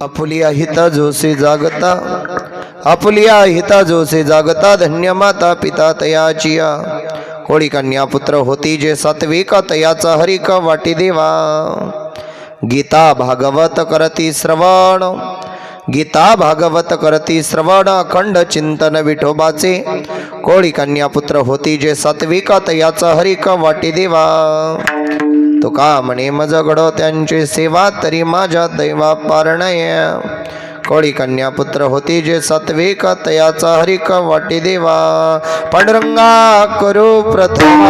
Apulia हिता जोसे जागता, Apulia हिता जोसे जागता, धन्य माता पिता तयाचिया. कोळी कन्या पुत्र होती जे सात्विक, तयाचा हरिक वाटी देवा. गीता भागवत करती श्रवण, गीता भागवत करती श्रवण, अखंड चिंतन विठोबाचे. कोळी कन्या पुत्र होती जे सात्विक, तयाचा हरिक वाटी देवा. तुका म्हणे मज घडो त्यांची सेवा, तरी माझ्या दैवा पारणय. कोळी कन्या पुत्र होती जे सात्विक, तयाचा हरिक वाटी देवा. पांडुरंगा करू प्रथम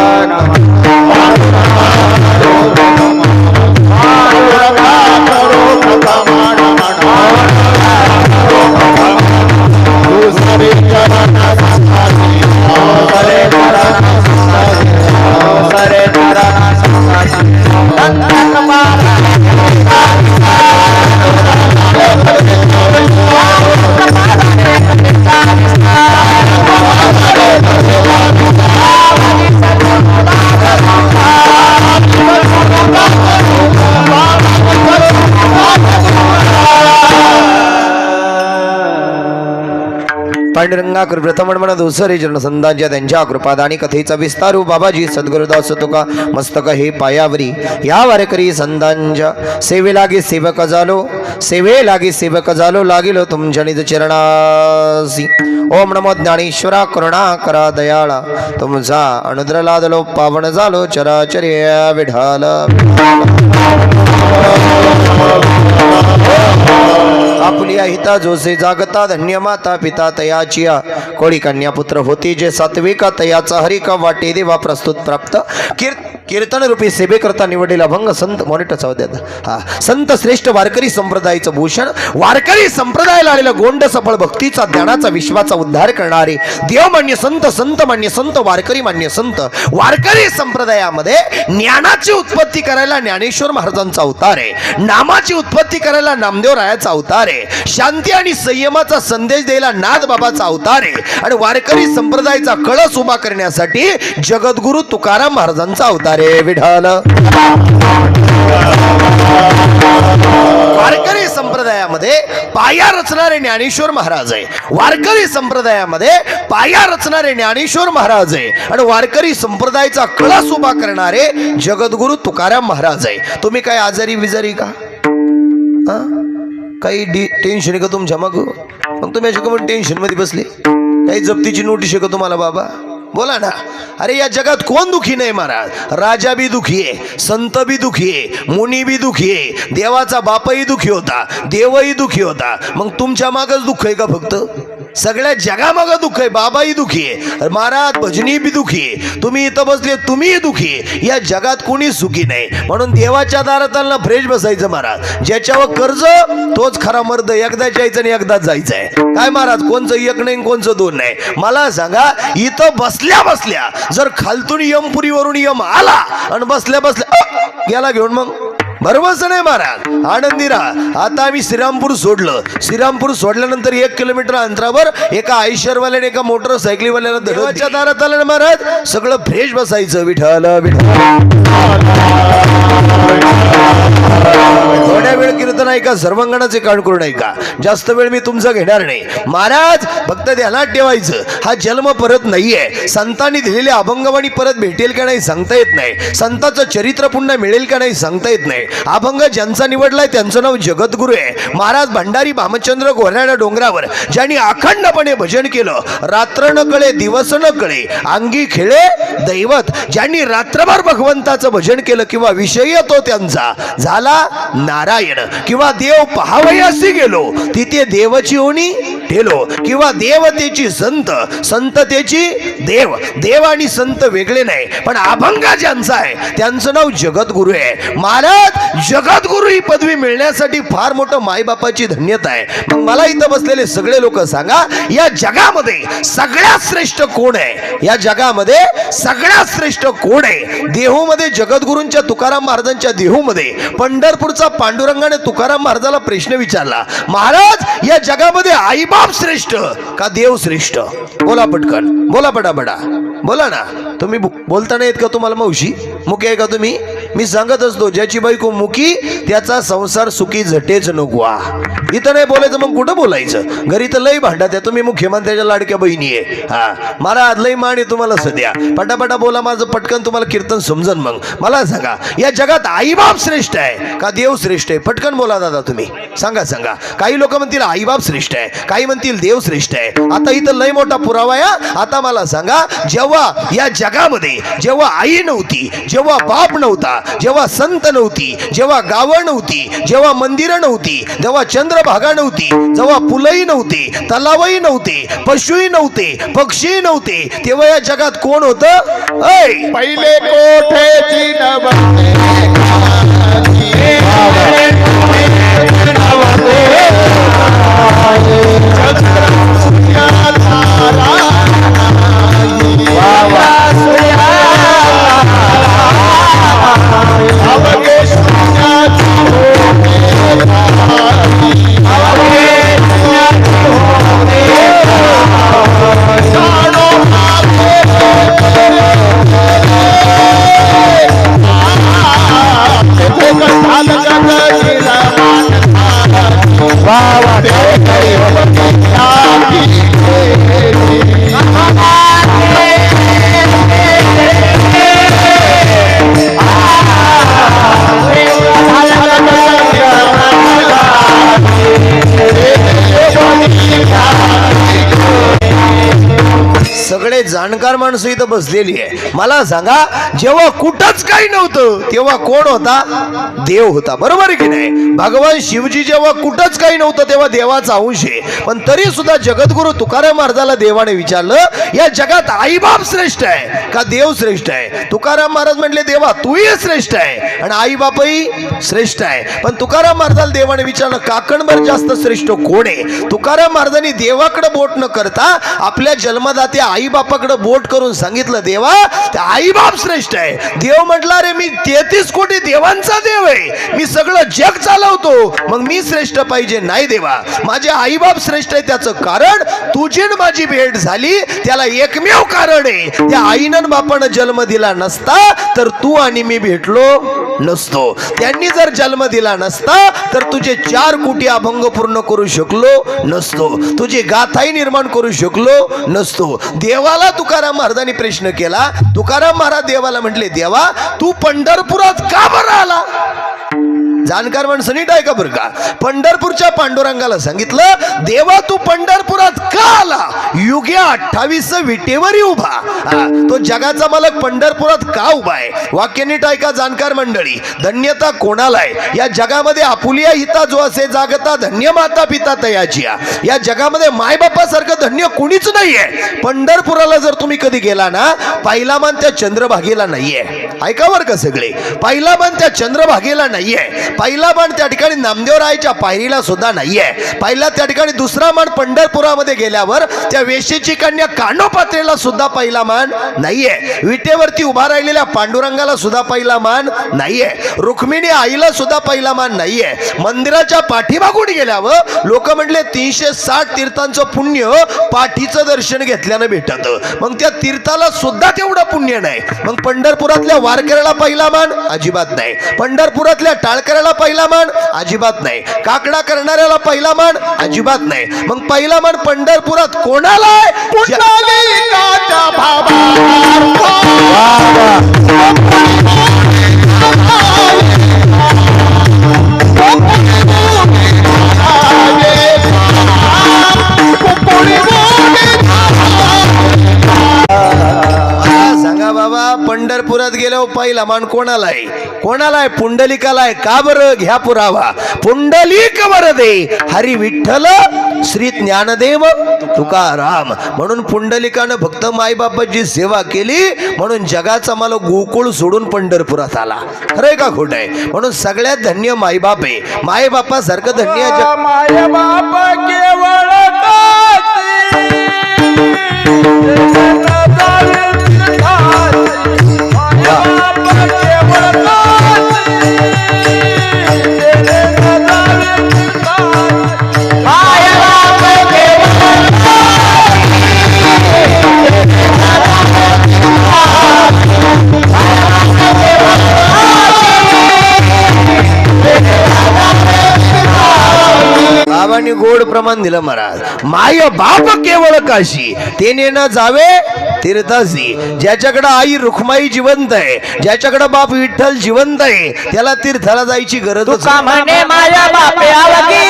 पांडुरंगा प्रथम म्हणा दुसरे चरण संतांच्या त्यांच्या कृपादानी कथेचा विस्तारू बाबाजी सद्गुरुदास तुका मस्तक हे पायावरी. या वारकरी संतांच्या सेवे लागे सेवक झालो, सेवे लागे सेवक झालो, लागिलो तुमच्या निज चरणासी. ओम नमो ज्ञानेश्वरा करुणा करा दयाळा, तुमचा अनुद्र लादलो पावन झालो चराचर्य विढाल. आपुलिया हिता जोसे जागता, धन्य माता पिता तयाचिया. कोळी कन्या पुत्र होती जे सात्विका, तयाचा हरिका वाटे देवा. प्रस्तुत प्राप्त कीर्तन रूपी सेवे करता निवडलेला अभंग संत मॉनिटर चौद्यात. हा संत श्रेष्ठ वारकरी संप्रदायाचं भूषण, वारकरी संप्रदायाला आलेला गोंड सफळ भक्तीचा ज्ञानाचा विश्वाचा उद्धार करणारे देवमान्य संत, संत मान्य संत, वारकरी मान्य संत. वारकरी संप्रदायामध्ये ज्ञानाची उत्पत्ती करायला ज्ञानेश्वर महाराजांचा अवतार आहे, नामाची उत्पत्ती करायला नामदेव रायाचा अवतार आहे, शांती आणि संयमाचा संदेश द्यायला नाथ बाबाचा अवतार आहे, आणि वारकरी संप्रदायाचा कळस उभा करण्यासाठी जगद्गुरु तुकाराम महाराजांचा अवतार आहे. विठाल वारकरी संप्रदायामध्ये पाया रचणारे ज्ञानेश्वर महाराज आहे, वारकरी संप्रदायामध्ये पाया रचणारे ज्ञानेश्वर महाराज आहे, आणि वारकरी संप्रदायाचा कळस उभा करणारे जगद्गुरु तुकाराम महाराज आहे. तुम्ही काय आजारी विजारी का? काही टेन्शन आहे का तुमच्या मग? तुम्ही अशा टेन्शन मध्ये बसले? काही जप्तीची नोटीस आहे का तुम्हाला बाबा? बोला ना. अरे या जगात कोण दुखी नाही महाराज? राजा बी दुखी आहे, संत बी दुखी आहे, मुनी बी दुखी आहे, देवाचा बापही दुखी होता, देवही दुखी होता. मग तुमच्या मागच दुःख आहे का फक्त? सगळ्या जगामागं दुःख आहे. बाबाही दुखी आहे, महाराज भजनी बी दुखी आहे, तुम्ही इथं बसले तुम्हीही दुखी आहे. या जगात कोणी सुखी नाही. म्हणून देवाच्या दारात आला फ्रेश बसायचं महाराज. ज्याच्यावर कर्ज तोच खरा मर्द. एकदाच यायचं आणि एकदाच जायचंय. काय महाराज कोणचं एक नाही कोणचं दोन नाही? मला सांगा, इथं बसल्या बसल्या जर खालतून यमपुरीवरून यम आला आणि बसल्या बसल्या गेला घेऊन, मग बरोबरच नाही महाराज. आनंदी राहा. आता आम्ही श्रीरामपूर सोडलं. श्रीरामपूर सोडल्यानंतर 1 किलोमीटर अंतरावर एका आयशरवाल्याने एका मोटरसायकलीवाल्याला देवाच्या दारात आलं ना महाराज, सगळं फ्रेश बसायचं. विठ्ठल थोड्या वेळ कीर्तन ऐका, सर्वांगणाचे कान करून ऐका. जास्त वेळ मी तुमचा घेणार नाही महाराज. फक्त ध्यानात ठेवायचं, हा जन्म परत नाहीये. संतांनी दिलेले अभंगवाणी परत भेटेल का नाही सांगता येत नाही. संतांचं चरित्र पुन्हा मिळेल का नाही सांगता येत नाही. अभंग ज्यांचा निवडलाय त्यांचं नाव जगद्गुरु आहे. महाराज भंडारी भामचंद्र गोऱ्याच्या डोंगरावर ज्यांनी अखंडपणे भजन केलं, रात्र न कळे दिवस न कळे अंगी खेळे दैवत, ज्यांनी रात्रभर भगवंताचं भजन केलं किंवा विषय तो त्यांचा झाला नारायण, किंवा देव पहावयासी गेलो तिथे देवाची ओणी ठेलो, किंवा देवतेची संत, संततेची देव. देव आणि संत वेगळे नाही, पण अभंग ज्यांचा आहे त्यांचं नाव जगद्गुरु आहे. महाराज जगद्गुरु ही पदवी मिळण्यासाठी फार मोठं मायबापाची धन्यता आहे. मग मला इथं बसलेले सगळे लोक सांगा, या जगामध्ये सगळ्यात श्रेष्ठ कोण आहे? या जगामध्ये सगळ्यात श्रेष्ठ कोण आहे? देहूमध्ये जगद्गुरूंच्या तुकाराम महाराजांच्या देहूमध्ये पंढरपूरचा पांडुरंगाने तुकाराम महाराजाला प्रश्न विचारला, महाराज या जगामध्ये आईबाप श्रेष्ठ का देव श्रेष्ठ? बोला पटकन, बोला बडा बडा. बोला ना तुम्ही बोलता नाही येत का तुम्हाला मावशी? मुकी आहे का तुम्ही? मी सांगत असतो ज्याची बायको मुकी त्याचा संसार सुखी झटेच नको. इथं नाही बोलायचं मग कुठं बोलायचं? घरी तर लई भांडत आहे. तुम्ही मुख्यमंत्र्याच्या लाडक्या बहिणी आहे. हा मला लई मान आहे तुम्हाला सध्या. पटापटा बोला माझं पटकन तुम्हाला कीर्तन समजन. मग मला सांगा या जगात आईबाप श्रेष्ठ आहे का देव श्रेष्ठ आहे? पटकन बोला दादा तुम्ही सांगा सांगा. काही लोक म्हणतील आईबाप श्रेष्ठ आहे, काही म्हणतील देव श्रेष्ठ आहे. आता इथं लई मोठा पुरावा आहे. आता मला सांगा जेव्हा या जगामध्ये जेव्हा आई नव्हती, जेव्हा बाप नव्हता, जेव्हा संत नव्हती, जेव्हा गावं नव्हती, जेव्हा मंदिरं नव्हती, जेव्हा चंद्रभागा नव्हती, जेव्हा पुलंही नव्हते, तलावही नव्हते, पशुही नव्हते, पक्षी नव्हते, तेव्हा या जगात कोण होतं? पहिले कोठेची नवते सगळे जाणकार माणसं इथं बसलेली आहे. मला सांगा जेव्हा कुठंच काही नव्हतं तेव्हा कोण होता? देव होता. बरोबर आहे की नाही? भगवान शिवजी जेव्हा कुठंच काही नव्हतं तेव्हा देवाचा अंश आहे. पण तरी सुद्धा जगद्गुरु तुकाराम महाराजाला देवाने विचारलं या जगात आईबाप श्रेष्ठ आहे का देव श्रेष्ठ आहे? तुकाराम महाराज म्हटले देवा तूही श्रेष्ठ आहे आणि आईबापही श्रेष्ठ आहे. पण तुकाराम महाराजाला देवाने विचारलं काकणभर जास्त श्रेष्ठ कोण आहे? तुकाराम महाराजांनी देवाकडे बोट न करता आपल्या जन्मदात्या आई बापाकडे बोट करून सांगितलं देवा ते आई बाप श्रेष्ठ आहे. देव म्हटला रे मी 33 कोटी देवांचा देव आहे, मी सगळं जग चालवतो, मग मी श्रेष्ठ पाहिजे? नाही देवा माझे आई बाप श्रेष्ठ आहे. त्याचं कारण तुझी माझी भेट झाली त्याला एकमेव कारण आहे. त्या आईनं बापानं जन्म दिला नसता तर तू आणि मी भेटलो नसतो. त्यांनी जर जन्म दिला नसता तर तुझे 4 कोटी अभंग पूर्ण करू शकलो नसतो, तुझी गाथाही निर्माण करू शकलो नसतो. देवाला तुकाराम महाराजांनी प्रश्न केला. तुकाराम महाराज देवाला म्हटले देवा तू पंढरपुरात का बरं आला? जाणकार माणसं नीट आहे का बरं का? पंढरपूरच्या पांडुरंगाला सांगितलं देवा तू पंढरपुरात का आला? युगे 28 विटेवरी उभा, तो जगाचा मालक पंढरपुरात का उभा आहे? वाक्य नीट आहे का जाणकार मंडळी? धन्यता कोणाला आहे या जगामध्ये? आपुलिया हिता जो असे जागता धन्य माता पिता तयाची. या जगामध्ये मायबापासारखं धन्य कुणीच नाहीये. पंढरपुराला जर तुम्ही कधी गेला ना पहिला मान त्या चंद्रभागेला नाहीये. ऐका बरं का सगळे, पहिला मान त्या चंद्रभागेला नाहीये. पहिला मान त्या ठिकाणी नामदेवरायच्या पायरीला सुद्धा नाहीये. पहिला त्या ठिकाणी दुसरा मान पंढरपुरामध्ये गेल्यावर त्या वेशीची कन्या कानोपात्रेला सुद्धा पहिला मान नाहीये. विटेवरती उभा राहिलेल्या पांडुरंगाला सुद्धा पहिला मान नाहीये. रुक्मिणी आईला सुद्धा पहिला मान नाहीये. मंदिराच्या पाठीमागून गेल्यावर लोक म्हटले 360 तीर्थांचं पुण्य पाठीचं दर्शन घेतल्यानं भेटत. मग त्या तीर्थाला सुद्धा तेवढं पुण्य नाही. मग पंढरपुरातल्या वारकऱ्याला पहिला मान अजिबात नाही. पंढरपुरातल्या टाळकऱ्याला पहिला मान अजिबात नाही. काकडा करणाऱ्याला पहिला मान अजिबात नाही. मग पहिला मान पंढरपुरात कोणाला आहे? सांगा बाबा पंढरपुरात गेलो पहिला मान कोणाला आहे? कोणाला आहे? पुंडलिकाला आहे. का बरं? घ्या पुरावा. पुंडलिक वरदे हरी विठ्ठल श्री ज्ञानदेव तुकाराम. म्हणून पुंडलिकानं भक्त मायबापाची सेवा केली म्हणून जगाचा मला गोकुळ सोडून पंढरपुरात आला. खरंय का खोट आहे? म्हणून सगळ्यात धन्य मायबाप आहे. मायबापासारखं धन्य मायबाप केवळ देवाने गोड प्रमाण दिलं महाराज. माय बाप केवळ काशी ते नेणं जावे तीर्थासी. ज्याच्याकडे आई रुक्माई जिवंत आहे, ज्याच्याकडे बाप विठ्ठल जिवंत आहे, त्याला तीर्थाला जायची गरज तुका म्हणे माझ्या बापे आवगी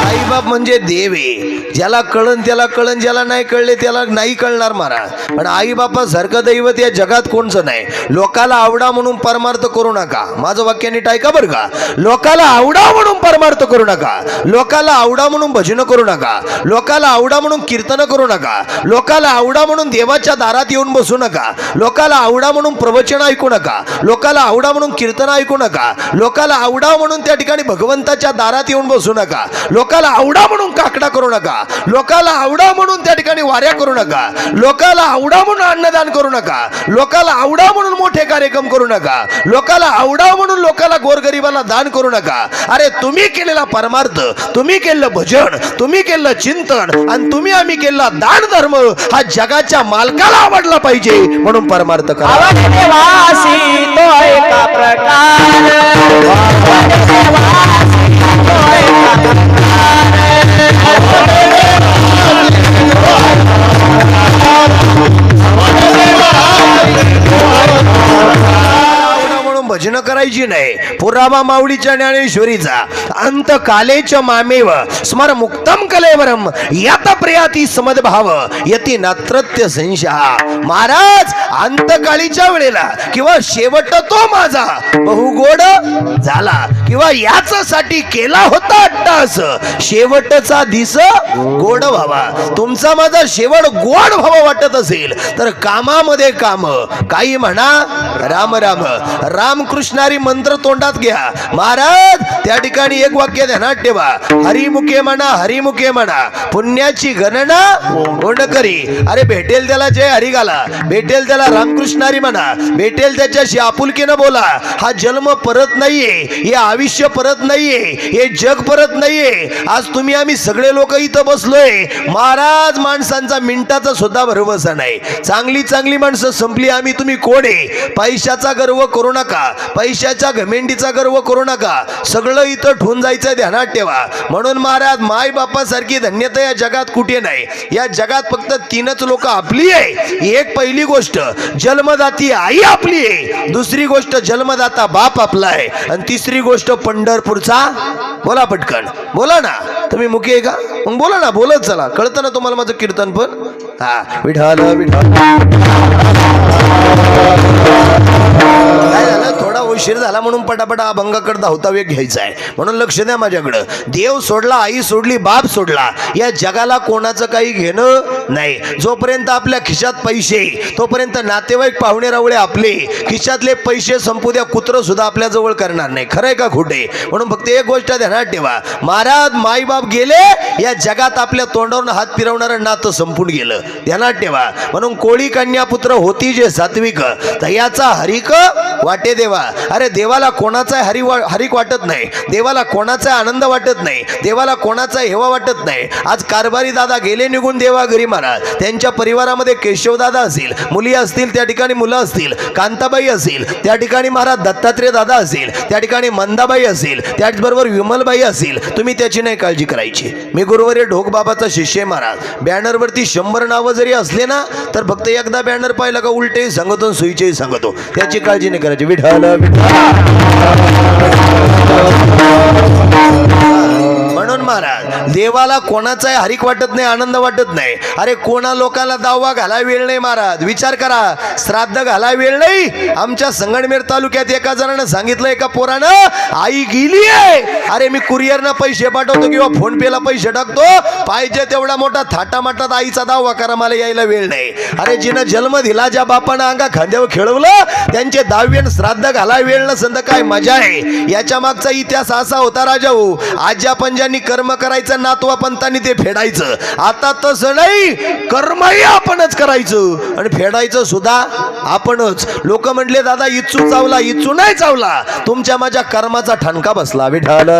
आईबाप म्हणजे देव आहे. ज्याला कळन त्याला कळन, ज्याला नाही कळले त्याला नाही कळणार महाराज. पण आईबापासारखं दैवत या जगात कोणचं नाही. लोकाला आवडा म्हणून परमार्थ करू नका. माझं वाक्य नीट ऐका बरं का. लोकाला आवडा म्हणून परमार्थ करू नका. लोकाला आवडा म्हणून भजन करू नका. लोकाला आवडा म्हणून कीर्तन करू नका. लोकाला आवडा म्हणून देवाच्या दारात येऊन बसू नका. लोकाला आवडा म्हणून प्रवचन ऐकू नका. लोकाला आवडा म्हणून कीर्तन ऐकू नका. लोकाला आवडा म्हणून त्या ठिकाणी भगवंताच्या दारात येऊन बसू नका. लोकाला आवडा म्हणून काकडा करू नका. लोकाला आवडा म्हणून त्या ठिकाणी वाऱ्या करू नका. लोकाला आवडा म्हणून अन्नदान करू नका. लोकाला आवडा म्हणून मोठे कार्यक्रम करू नका. लोकाला आवडा म्हणून लोकाला गोरगरिबाला दान करू नका. अरे तुम्ही केलेला परमार्थ, तुम्ही केलेलं भजन, तुम्ही केलेलं चिंतन आणि तुम्ही आम्ही केलेला दान धर्म हा जगाच्या मालकाला आवडला पाहिजे म्हणून परमार्थ करा. आवडते वासी तो एका प्रकार भजन करायची नाही. पुरावा माऊलीच्या ज्ञानेश्वरीचा अंत कालेच्या मामेव स्मर मुक्तम कलेवरम यात प्रयाती समदभाव यती नात्रत्य संशहा. महाराज अंतकाळीच्या वेळेला किंवा शेवट तो माझा बहुगोड झाला किंवा याच्यासाठी केला होता अट्टास शेवटचा दिस गोड व्हावा. तुमचा माझा शेवट गोड व्हावा वाटत असेल तर कामामध्ये काम काही म्हणा राम राम रामकृष्णारी मंत्र तोंडात घ्या. महाराज त्या ठिकाणी एक वाक्य ध्यानात ठेवा. हरिमुखे म्हणा, हरिमुखे म्हणा, पुण्याची गणना कोण करी. अरे भेटेल त्याला जय हरी घाला, भेटेल त्याला रामकृष्णारी म्हणा, भेटेल त्याच्याशी आपुलकीनं बोला. हा जन्म परत नाहीये, हे आयुष्य परत नाहीये, हे जग परत नाहीये. आज तुम्ही आम्ही सगळे लोक इथं बसलोय. महाराज माणसांचा मिनिटाचा सुद्धा भरवसा नाही. चांगली चांगली माणसं संपली. आम्ही तुम्ही कोण आहे. पैशाचा गर्व करू नका, पैशाच्या घमेंडीचा गर्व करू नका. सगळं इथं ठेवून जायचं ध्यानात ठेवा. म्हणून महाराज माय बापासारखी धन्यता या जगात कुठे नाही. या जगात फक्त तीनच लोक आपली आहे. एक पहिली गोष्ट जन्मदाती आई आपली आहे, दुसरी गोष्ट जन्मदाता बाप आपला आहे, आणि तिसरी गोष्ट पंढरपूरचा. बोला पटकन बोला ना. तुम्ही मुके आहे का मग बोला ना, बोलत चला. कळतं ना तुम्हाला माझं कीर्तन पण. हा विठाल विठाल. काय झालं, थोडा उशीर झाला म्हणून पटापटा अभंगाकडे धावता वेग घ्यायचा आहे. म्हणून लक्ष द्या माझ्याकडं. देव सोडला, आई सोडली, बाप सोडला, या जगाला कोणाचं काही घेणं नाही. जोपर्यंत आपल्या खिशात पैसे तोपर्यंत नातेवाईक पाहुणे रावळे आपले. खिशातले पैसे संपू द्या, कुत्र सुद्धा आपल्या जवळ करणार नाही. खरंय का खोटे. म्हणून फक्त एक गोष्ट ध्यानात ठेवा. महाराज माईबाप गेले, या जगात आपल्या तोंडावरून हात फिरवणारं नातं संपून गेलं. ध्यानात ठेवा. म्हणून कोळी कन्या पुत्र होती जे सात्विक तयाचा हरिक वाटे देवा. अरे देवाला कोणाचा हरिक वाटत नाही. देवाला कोणाचा आनंद वाटत नाही. देवाला कोणाचा हेवा वाटत नाही. आज कारभारी दादा गेले निघून देवा घरी महाराज. त्यांच्या परिवारामध्ये केशवदादा असतील, मुली असतील, त्या ठिकाणी मुलं असतील, कांताबाई असेल, त्या ठिकाणी महाराज दत्तात्रय दादा असेल, त्या ठिकाणी मंदाबाई असेल, त्याचबरोबर विमलबाई असेल. तुम्ही त्याची नाही काळजी करायची. मी गुरुवारी ढोकबाबाचा शिष्य महाराज. बॅनरवरती 100 नावं जरी असले ना तर फक्त एकदा बॅनर पाहिला का उलटे सांगतो, सुईचेही सांगतो. त्याची काळजी नाही करायची. विठाल म्हणून महाराज देवाला कोणाचाही हरिक वाटत नाही, आनंद वाटत नाही. अरे कोणा लोकांना दावा घाला वेळ नाही महाराज. विचार करा, श्राद्ध घाला वेळ नाही. आमच्या संगमनेर तालुक्यात एका जणानं सांगितलं, एका पोरानं आई गेली आहे. अरे मी कुरिअरनं पैसे पाठवतो किंवा फोन पेला पैसे टाकतो, पाहिजे तेवढा मोठा थाटामाटात आईचा दावा करा, मला यायला वेळ नाही. अरे जिनं जन्म दिला, ज्या बापानं अंगा खांद्यावर खेळवलं, त्यांचे 10 श्राद्ध घाला वेळ नसेल तर काय मजा आहे. याच्या मागचा इतिहास असा होता राजा हो. आज्या पंजांनी कर्म करायचं नातवा पंतांनी ते फेडायचं. आता तसं नाही, कर्मही आपणच करायचं आणि फेडायचं सुद्धा आपणच. लोक म्हटले दादा इच्छू चावला, इच्छू नाही चावला, तुमच्या माझ्या कर्माचा ठणका बसला. विठाल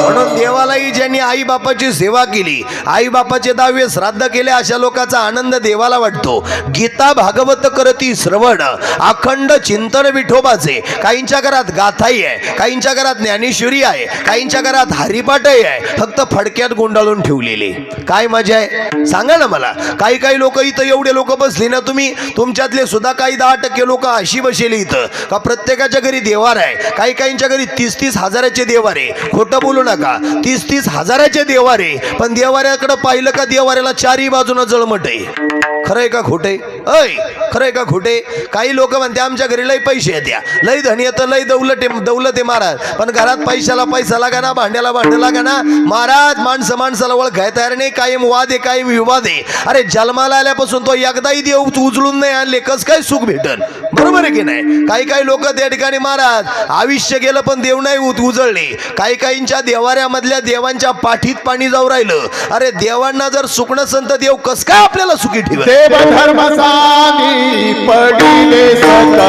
म्हणून देवालाही ज्यांनी आई बापाची सेवा केली, आई बापाचे 10वे श्राद्ध केले, अशा लोकांचा आनंद देवाला वाटतो. गीता भागवत करती श्रवण, अखंड चिंतन विठोबाचे. काहींच्या घरात गाथाई आहे, काहींच्या घरात ज्ञानेश्वरी आहे, काहींच्या घरात हरिपाठही आहे, फक्त फडक्यात गुंडाळून ठेवलेले. काय मजा आहे सांगा ना मला. काही काही लोक इथं एवढे लोक बसली ना, तुम्ही तुमच्यातले सुद्धा काही 10% लोक अशी बसलेली इथं का प्रत्येकाच्या घरी देवार आहे. काही काहींच्या घरी 30-30 हजाराचे देवार आहे. खोटं बोलू नका, 30-30 हजाराचे देवार आहे, पण देवाऱ्याकडे पाहिलं का देवाऱ्याला चारही बाजूनं जळमट आहे. खरंय का खोटे? ऐ खरंय का खोटे? काही लोक म्हणते आमच्या घरी लय पैसे येत्या, लय धनी येतं, लय दौलत आहे महाराज, पण घरात पैशाला पैसा लागा ना, भांड्याला भांडं लागा ना महाराज. माणसं माणसाला ओळखाय तयार नाही, कायम वाद आहे, कायम विवाद आहे. अरे जन्माला आल्यापासून तो एकदाही देव उचलून नाही आणले, कस काय सुख भेटल? बरोबर आहे की नाही? काही काही लोक त्या ठिकाणी महाराज आयुष्य गेलं पण देव नाही उजळले. काही काहींच्या देवाऱ्यामधल्या देवांच्या पाठीत पाणी जाऊ राहिलं. अरे देवांना जर सुख नसेल तर देव कस काय आपल्याला सुखी ठेवेल? देव धर्म सामी पडिले सकळ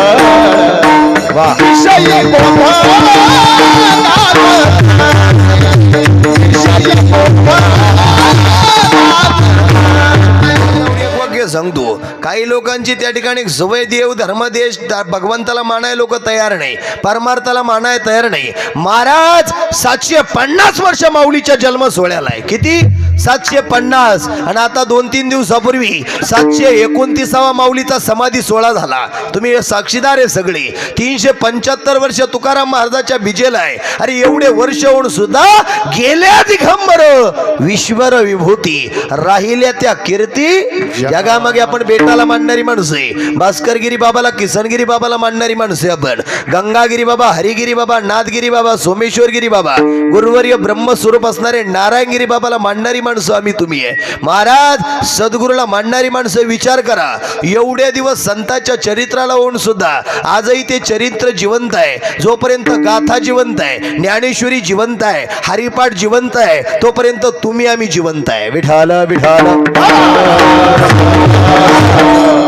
वा विषय सांगतो. काही लोकांची त्या ठिकाणी सवय देव धर्मदेश भगवंताला मानाय लोक तयार नाही, परमार्थाला मानाय तयार नाही. महाराज 750 वर्ष माऊलीच्या जन्म सोहळ्याला आहे. किती? 750. आणि आता 2-3 दिवसापूर्वी 729वा माऊलीचा समाधी सोहळा झाला. तुम्ही साक्षीदार आहे सगळे. 375 वर्ष तुकाराम महाराजाच्या बिजेला आहे. अरे एवढे वर्ष होऊन सुद्धा गेल्या दिगंबर विश्वर विभूती राहिल्या त्या कीर्ती. जगामागे आपण बेटाला मानणारी माणसं आहे. भास्करगिरी बाबाला, किसनगिरी बाबाला मानणारी माणसं आहे आपण. गंगागिरी बाबा, हरिगिरी बाबा, नाथगिरी बाबा, सोमेश्वरगिरी बाबा, गुरुवर्य ब्रह्मस्वरूप असणारे नारायणगिरी बाबाला मानणारी माणसं आम्ही तुम्ही आहे. महाराज सद्गुरूला मानणारी माणसं. विचार करा, एवढे दिवस संतांच्या चरित्राला होऊन सुद्धा आजही ते चरित्र जिवंत आहे. जोपर्यंत गाथा जिवंत आहे, ज्ञानेश्वरी जिवंत आहे, हरिपाठ जिवंत आहे, तोपर्यंत तुम्ही आम्ही जिवंत आहे. विठाल विठाल.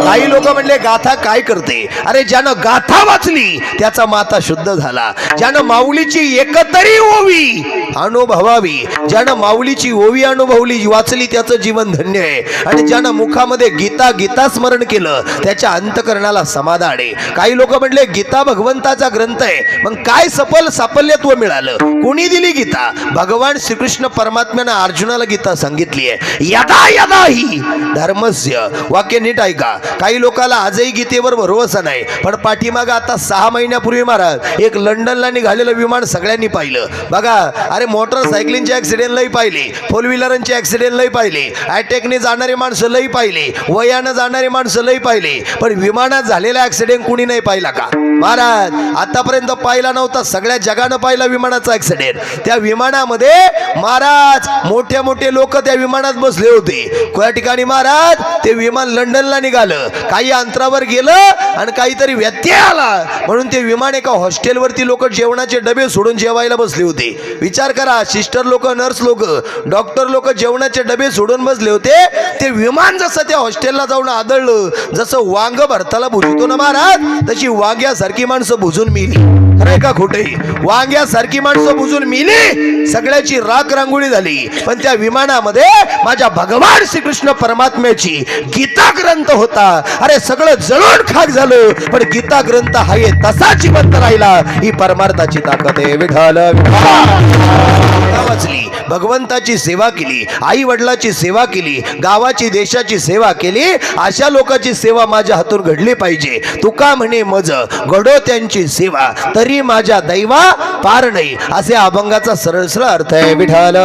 काही लोक म्हणले गाथा काय करते? अरे ज्यानं गाथा वाचली त्याचा माता शुद्ध झाला. ज्यानं माऊलीची एकतरी ओवी अनुभवावी, ज्यानं माऊलीची ओवी अनुभवली, वाचली, त्याचं जीवन धन्य आहे. आणि ज्यानं मुखामध्ये गीता स्मरण केलं त्याच्या अंतकरणाला समाधान आहे. काही लोक म्हणले गीता भगवंताचा ग्रंथ आहे, मग काय साफल्यत्व मिळालं? कोणी दिली गीता? भगवान श्रीकृष्ण परमात्म्यानं अर्जुनाला गीता सांगितली आहे. यदा यदा ही धर्मस्य. वाक्य नीट ऐका. काही लोकांना आजही गीतेवर भरोसा नाही, पण पाठीमागं आता 6 महिन्यापूर्वी महाराज एक लंडनला निघालेलं विमान सगळ्यांनी पाहिलं बघा. अरे मोटरसायकलींचे ऍक्सिडेंट लई पाहिले, 4 व्हीलरांचे ऍक्सिडेंट लई पाहिले, अटॅकने जाणारे माणसं लई पाहिले, वयानं जाणारे माणसं लई पाहिले, पण विमानात झालेला ऍक्सिडेंट कुणी नाही पाहिला का महाराज? आतापर्यंत पाहिला नव्हता, सगळ्या जगानं पाहिला विमानाचा ऍक्सिडेंट. त्या विमानामध्ये महाराज मोठे मोठे लोक त्या विमानात बसले होते. त्या ठिकाणी महाराज ते विमान लंडनला निघालं, काही अंतरावर गेलं आणि काहीतरी व्यत्यय आला म्हणून ते विमान एका हॉस्टेलवरती लोक जेवणाचे डबे सोडून जेवायला बसले होते. विचार करा, सिस्टर लोक, नर्स लोक, डॉक्टर लोक जेवणाचे डबे सोडून बसले होते. ते विमान जसं त्या हॉस्टेलला जाऊन आदळलं, जसं वांग भरताला भुजतो ना महाराज, तशी वांग्यासारखी माणसं भुजून मिली. खरंय का खोटे? वांग्यासारखी माणसं भुजून मिली, सगळ्याची राख रांगोळी झाली. पण त्या विमानामध्ये माझ्या भगवान श्रीकृष्ण परमात्म्याची गीता ग्रंथ होता. अरे सगळं जळून खाक झालं, पण गीता ग्रंथ आहे तसा जिवंत राहिला. ही परमार्थाची ताकद आहे. विठाल वाचली, भगवंताची सेवा केली, आई वडिलाची सेवा केली, गावाची देशाची सेवा केली. अशा लोकांची सेवा माझ्या हातून घडली पाहिजे. तुका म्हणे मज घडो त्यांची सेवा, तरी माझ्या दैवा पार नाही, असे अभंगाचा सरळ सरळ अर्थ आहे. विठाल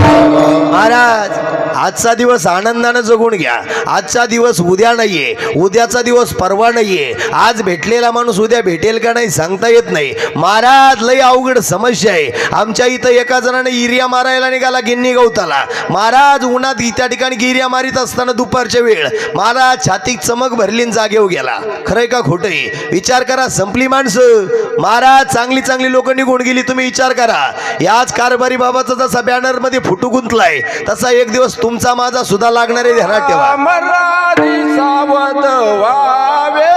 महाराज आजचा दिवस आनंदानं जगून घ्या. आजचा दिवस उद्या नाहीये, उद्याचा दिवस परवा नाहीये. आज भेटलेला माणूस उद्या भेटेल का नाही सांगता येत नाही. महाराज लय अवघड समस्या आहे. आमच्या इथं एका जणाने इरिया मारायला निघाला गिन्नी गवताला. महाराज उन्हात त्या ठिकाणी गिरिया मारित असताना दुपारच्या वेळ महाराज छातीत चमक भरली आणि जागेवर गेला. खरंय का खोटंय? विचार करा. संपली माणसं. महाराज चांगली चांगली लोक निघून गेली. तुम्ही विचार करा. याच कारभारी बाबाचा जसा बॅनर मध्ये फोटो गुंतलाय तसा एक दिवस तुमचा माझा सुद्धा लागणारे ध्यानात ठेवा. मराठी सावध व्हावे.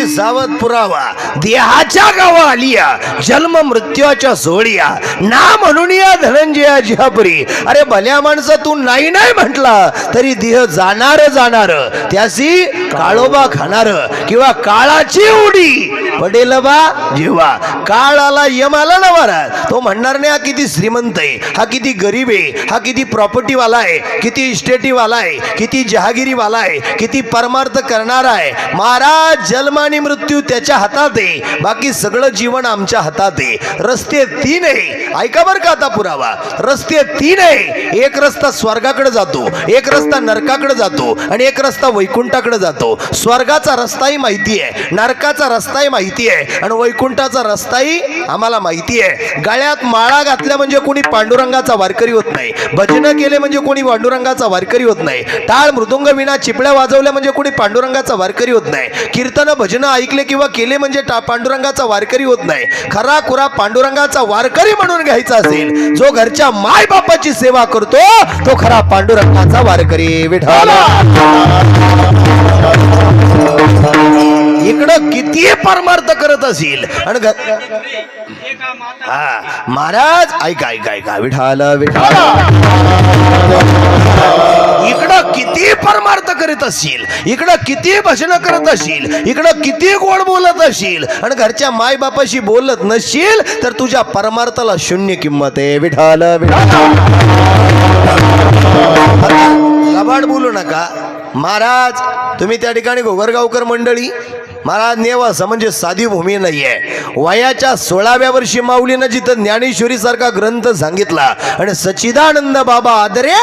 सावध पुरावा देहाच्या गावा आलिया जन्म मृत्यूच्या सोहळिया ना म्हणून या धनंजया जिहापुरी. अरे भल्या माणसं तू नाही नाही म्हटला तरी देह जाणार जाणार त्यासी काळोबा खाणार किंवा काळाची उडी पडेल बा जेव्हा काळ आला यम आला ना महाराज तो म्हणणार नाही हा किती श्रीमंत आहे, हा किती गरीब आहे, हा किती प्रॉपर्टी वाला आहे, किती इस्टेटी वाला आहे, किती जहागिरी वाला आहे, किती परमार्थ करणार आहे. महाराज जन्म आणि मृत्यू त्याच्या हातात आहे, बाकी सगळं जीवन आमच्या हातात आहे. रस्ते तीन आहे. ऐका बरं का आता पुरावा. रस्ते तीन आहे. एक रस्ता स्वर्गाकडे जातो, एक रस्ता नरकाकडे जातो आणि एक रस्ता वैकुंठाकडे जातो. स्वर्गाचा रस्ताही माहिती आहे, नरकाचा रस्ताही माहिती आहे आणि वैकुंठाचा रस्ताही आम्हाला माहिती आहे. गळ्यात माळा घातल्या म्हणजे कोणी पांडुरंगाचा वारकरी होत नाही. भजन केले म्हणजे कोणी पांडुरंगाचा वारकरी होत नाही. टाळ मृदुंग विना चिपळ्या वाजवल्या म्हणजे कोणी पांडुरंगाचा वारकरी होत नाही. कीर्तन भजन ऐकले किंवा केले म्हणजे पांडुरंगाचा वारकरी होत नाही. खरा खुरा पांडुरंगाचा वारकरी म्हणून घ्यायचा असेल जो घरच्या माय बापाची सेवा करतो तो खरा पांडुरंगाचा वारकरी. विठ्ठल इकडं किती परमार्थ करत असेल आणि महाराज ऐका ऐका ऐका विठ्ठल विठ्ठल इकडं किती परमार्थ करीत असशील, इकडं किती भजन करत असशील, इकडं किती गोड बोलत असशील आणि घरच्या माय बापाशी बोलत नसशील तर तुझ्या परमार्थाला शून्य किंमत आहे. विठ्ठल लबाड बोलू नका. महाराज तुम्ही त्या ठिकाणी गोगरगावकर मंडळी महाराज नेवासा म्हणजे साधी भूमी नाहीये. वयाच्या 16व्या वर्षी माऊलीनं जिथं ज्ञानेश्वरी सारखा ग्रंथ सांगितला आणि सच्चिदानंद बाबा आदरे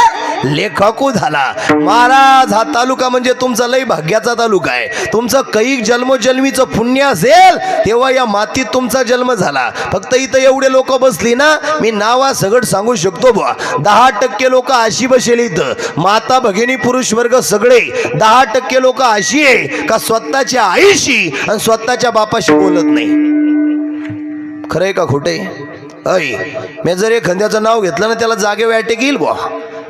लेखकू झाला. महाराज हा तालुका म्हणजे तुमचा लई भाग्याचा तालुका आहे. तुमचं कैक जन्मोजन्मीचं पुण्य असेल तेव्हा या मातीत तुमचा जन्म झाला. फक्त इथं एवढे लोक बसली ना मी नावा सगळं सांगू शकतो बुवा. 10% लोक अशी बसेल इथं माता भगिनी पुरुष वर्ग सगळे. 10% लोक अशी आहे का स्वतःच्या आईशी आणि स्वतःच्या बापाशी बोलत नाही. खरंय का खोटे? अय मी जर एखाद्याचं नाव घेतलं ना त्याला जागे अटॅक येईल बुवा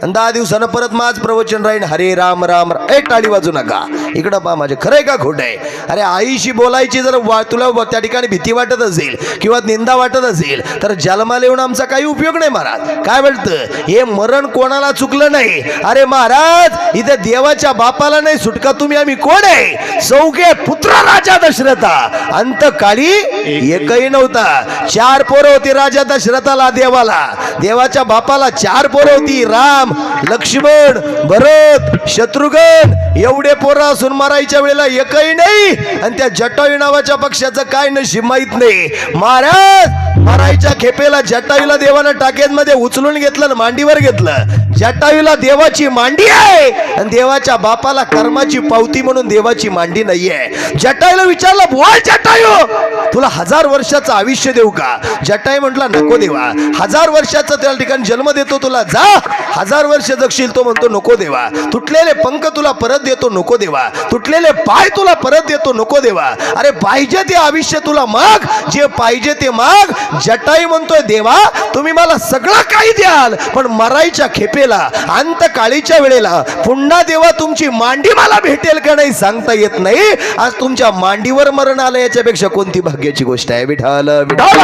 आणि 10 दिवसानं परत माझ प्रवचन राहीन हरे राम राम राम. एक टाळी वाजू नका. इकडं पहा माझे. खरंय का खोटं आहे? अरे आईशी बोलायची जर तुला त्या ठिकाणी भीती वाटत असेल किंवा निंदा वाटत असेल तर जन्माला येऊन आमचा काही उपयोग नाही. महाराज काय वाटतं हे मरण कोणाला चुकलं नाही. अरे महाराज इथे देवाच्या बापाला नाही सुटका. तुम्ही आम्ही कोण आहे? सौगे पुत्र राजा दशरथा. अंतकाळी एकही नव्हता. 4 पोरं होती राजा दशरथाला देवाला. देवाच्या बापाला 4 पोरं होती. राम लक्ष्मण भरत शत्रुघ्न एवढे पोरं असून मारायच्या वेळेला एकही नाही. आणि त्या जटायू नावाच्या पक्षाचं काय नशीब माहित नाही. महाराज मारायच्या खेपेला जटायूला देवानं टाक्यांमध्ये उचलून घेतलं आणि मांडीवर घेतलं. जटायूला देवाची मांडी आहे आणि देवाच्या बापाला कर्माची पावती म्हणून देवाची मांडी नाहीये. जटायूला विचारलं बोल जटायू तुला 1000 वर्षाचं आयुष्य देऊ का? जटायू म्हटला नको देवा. 1000 वर्षाचा त्या ठिकाणी जन्म देतो तुला जा. 1000 वर्ष जगशील. तो म्हणतो नको देवा. तुटलेले पंख तुला परत देतो नको देवा. तुटलेले पाय तुला परत देतो नको देवा. अरे पाहिजे ते आयुष्य तुला माग. जे पाहिजे ते माग. जटाई म्हणतोय देवा तुम्ही मला सगळं काही द्याल पण मरायच्या खेपेला अंतकाळीच्या वेळेला पुन्हा देवा तुमची मांडी मला भेटेल का नाही सांगता येत नाही. आज तुमच्या मांडीवर मरण आलं याच्यापेक्षा कोणती भाग्याची गोष्ट आहे. विठाल विठाल.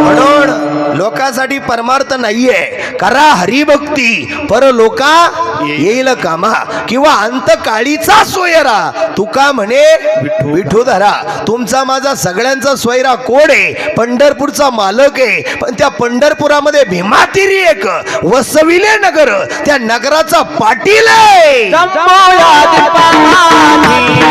म्हणून लोकांसाठी परमार्थ नाहीये. करा हरिभक्ती पर लोका येईल कामा किंवा अंतकाळीचा सोयरा तुका म्हणे विठोधरा. तुमचा माझा सगळ्यांचा सोयरा कोण आहे? पंढरपूरचा मालक आहे. पण त्या पंढरपुरामध्ये भीमातिरी एक वसविले नगर त्या नगराचा पाटील आहे. संपोया दीपामाधी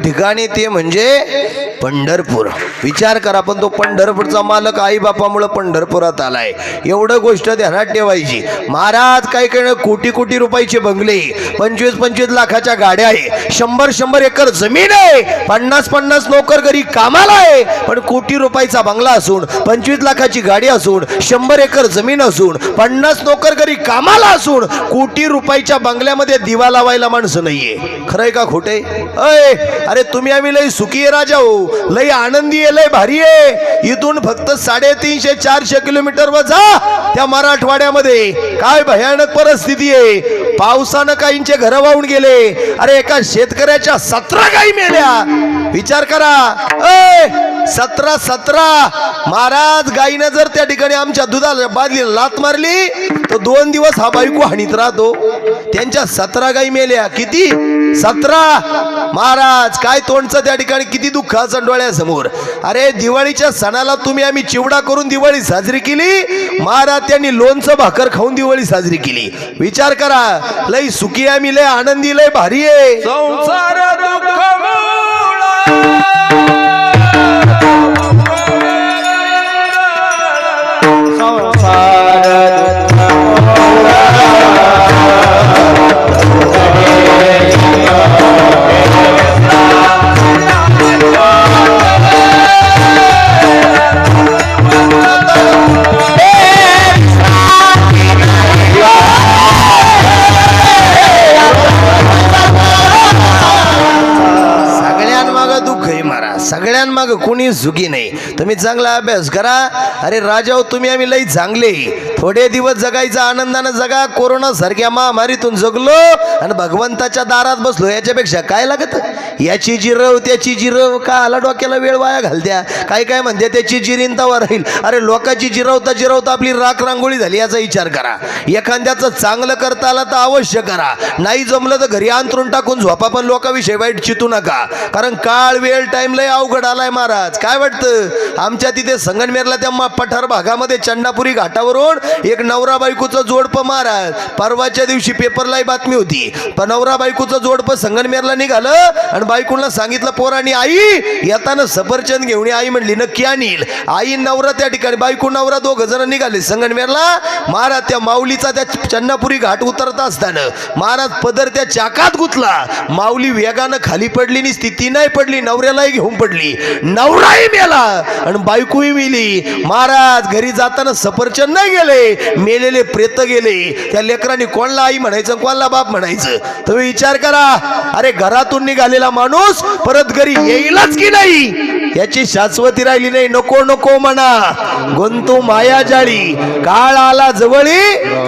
ठिकाणी ते म्हणजे पंढरपूर. विचार करा पण तो पंढरपूरचा मालक आई बापामुळे पंढरपुरात आलाय. एवढं गोष्ट ध्यानात ठेवायची. महाराज काय काय कोटी कोटी रुपयाचे बंगले 25-25 लाखाच्या गाड्या आहे. 100 एकर जमीन आहे. 50 नोकर घरी कामाला आहे. पण कोटी रुपयाचा बंगला असून 25 लाखाची गाडी असून 100 एकर जमीन असून 50 नोकर घरी कामाला असून कोटी रुपयाच्या बंगल्यामध्ये दिवा लावायला माणसं नाहीये. खरंय का खोटे? अय अरे तुम्ही आम्ही लय सुखी आहे राजा हो, लय आनंदी आहे, लय भारी आहे. इथून फक्त 350-400 किलोमीटर वर जा त्या मराठवाड्यामध्ये काय भयानक परिस्थिती आहे. पावसानं काहींचे घर वाहून गेले. अरे एका शेतकऱ्याच्या 17 गायी मेल्या. विचार करा. 17 महाराज गायीनं जर त्या ठिकाणी आमच्या दुधाला बादली लात मारली तर 2 दिवस हा बायको हानीत राहतो. त्यांच्या 17 गायी मेल्या. किती? 17. महाराज काय तोंडचं त्या ठिकाणी किती दुःखाचं डोळ्यासमोर. अरे दिवाळीच्या सणाला तुम्ही आम्ही चिवडा करून दिवाळी साजरी केली. महाराज त्यांनी लोणचं भाकर खाऊन दिवाळी साजरी केली. विचार करा. लय सुखी आम्ही, लय आनंदी, लय भारी आहे. संसार दुःख सगळ्यांमाग कोणी सुखी नाही. तुम्ही चांगला अभ्यास करा. अरे राजा हो तुम्ही आम्ही लई चांगले. थोडे दिवस जगायचा आनंदानं जगा. कोरोना सारख्या महामारीतून जगलो आणि भगवंताच्या दारात बसलो. याच्यापेक्षा काय लागत? याची जिरव त्याची जिरव का आला डोक्याला वेळ वाया घालत्या. काय काय म्हणते त्याची जिरींतावर राहील. अरे लोकांची जिरवता जिरवता आपली राख रांगोळी झाली याचा विचार करा. एखाद्याचं चांगलं करता आलं तर अवश्य करा. नाही जमलं तर घरी अंतरून टाकून झोपा. पण लोकांविषयी वाईट चितू नका. कारण काळ वेळ टाइम लय अवघड आलाय महाराज. काय वाटतं? आमच्या तिथे संगमनेरला त्या पठार भागामध्ये चंडापुरी घाटावरून एक नवरा बायकोचं जोडपं महाराज परवाच्या दिवशी पेपरलाही बातमी होती. पण नवरा बायकोचं जोडपं संगमनेरला निघालं आणि बायकोला सांगितलं पोरांनी आई येताना सफरचंद घेऊन. आई म्हणली नक्की आणील. आई नवरा त्या ठिकाणी बायको नवरा 2 जण निघाले संगमनेरला. महाराज त्या माऊलीचा त्या चंडापुरी घाट उतरत असताना महाराज पदर त्या चाकात गुतला. माऊली वेगानं खाली पडली आणि स्थिती नाही पडली. नवऱ्यालाही घेऊन पडली. नवराही मेला आणि बायकोही मेली. महाराज घरी जाताना सफरचंद नाही गेले, मेलेले प्रेत गेले. त्या लेकरांनी कोणला आई म्हणायचं कोणला बाप म्हणायचं? तुम्ही विचार करा. अरे घरातून निघालेला माणूस परत घरी येईलच की नाही? याची शाश्वती राहिली नाही. नको नको म्हणा गुंतू माया जाळी, काळ आला जवळी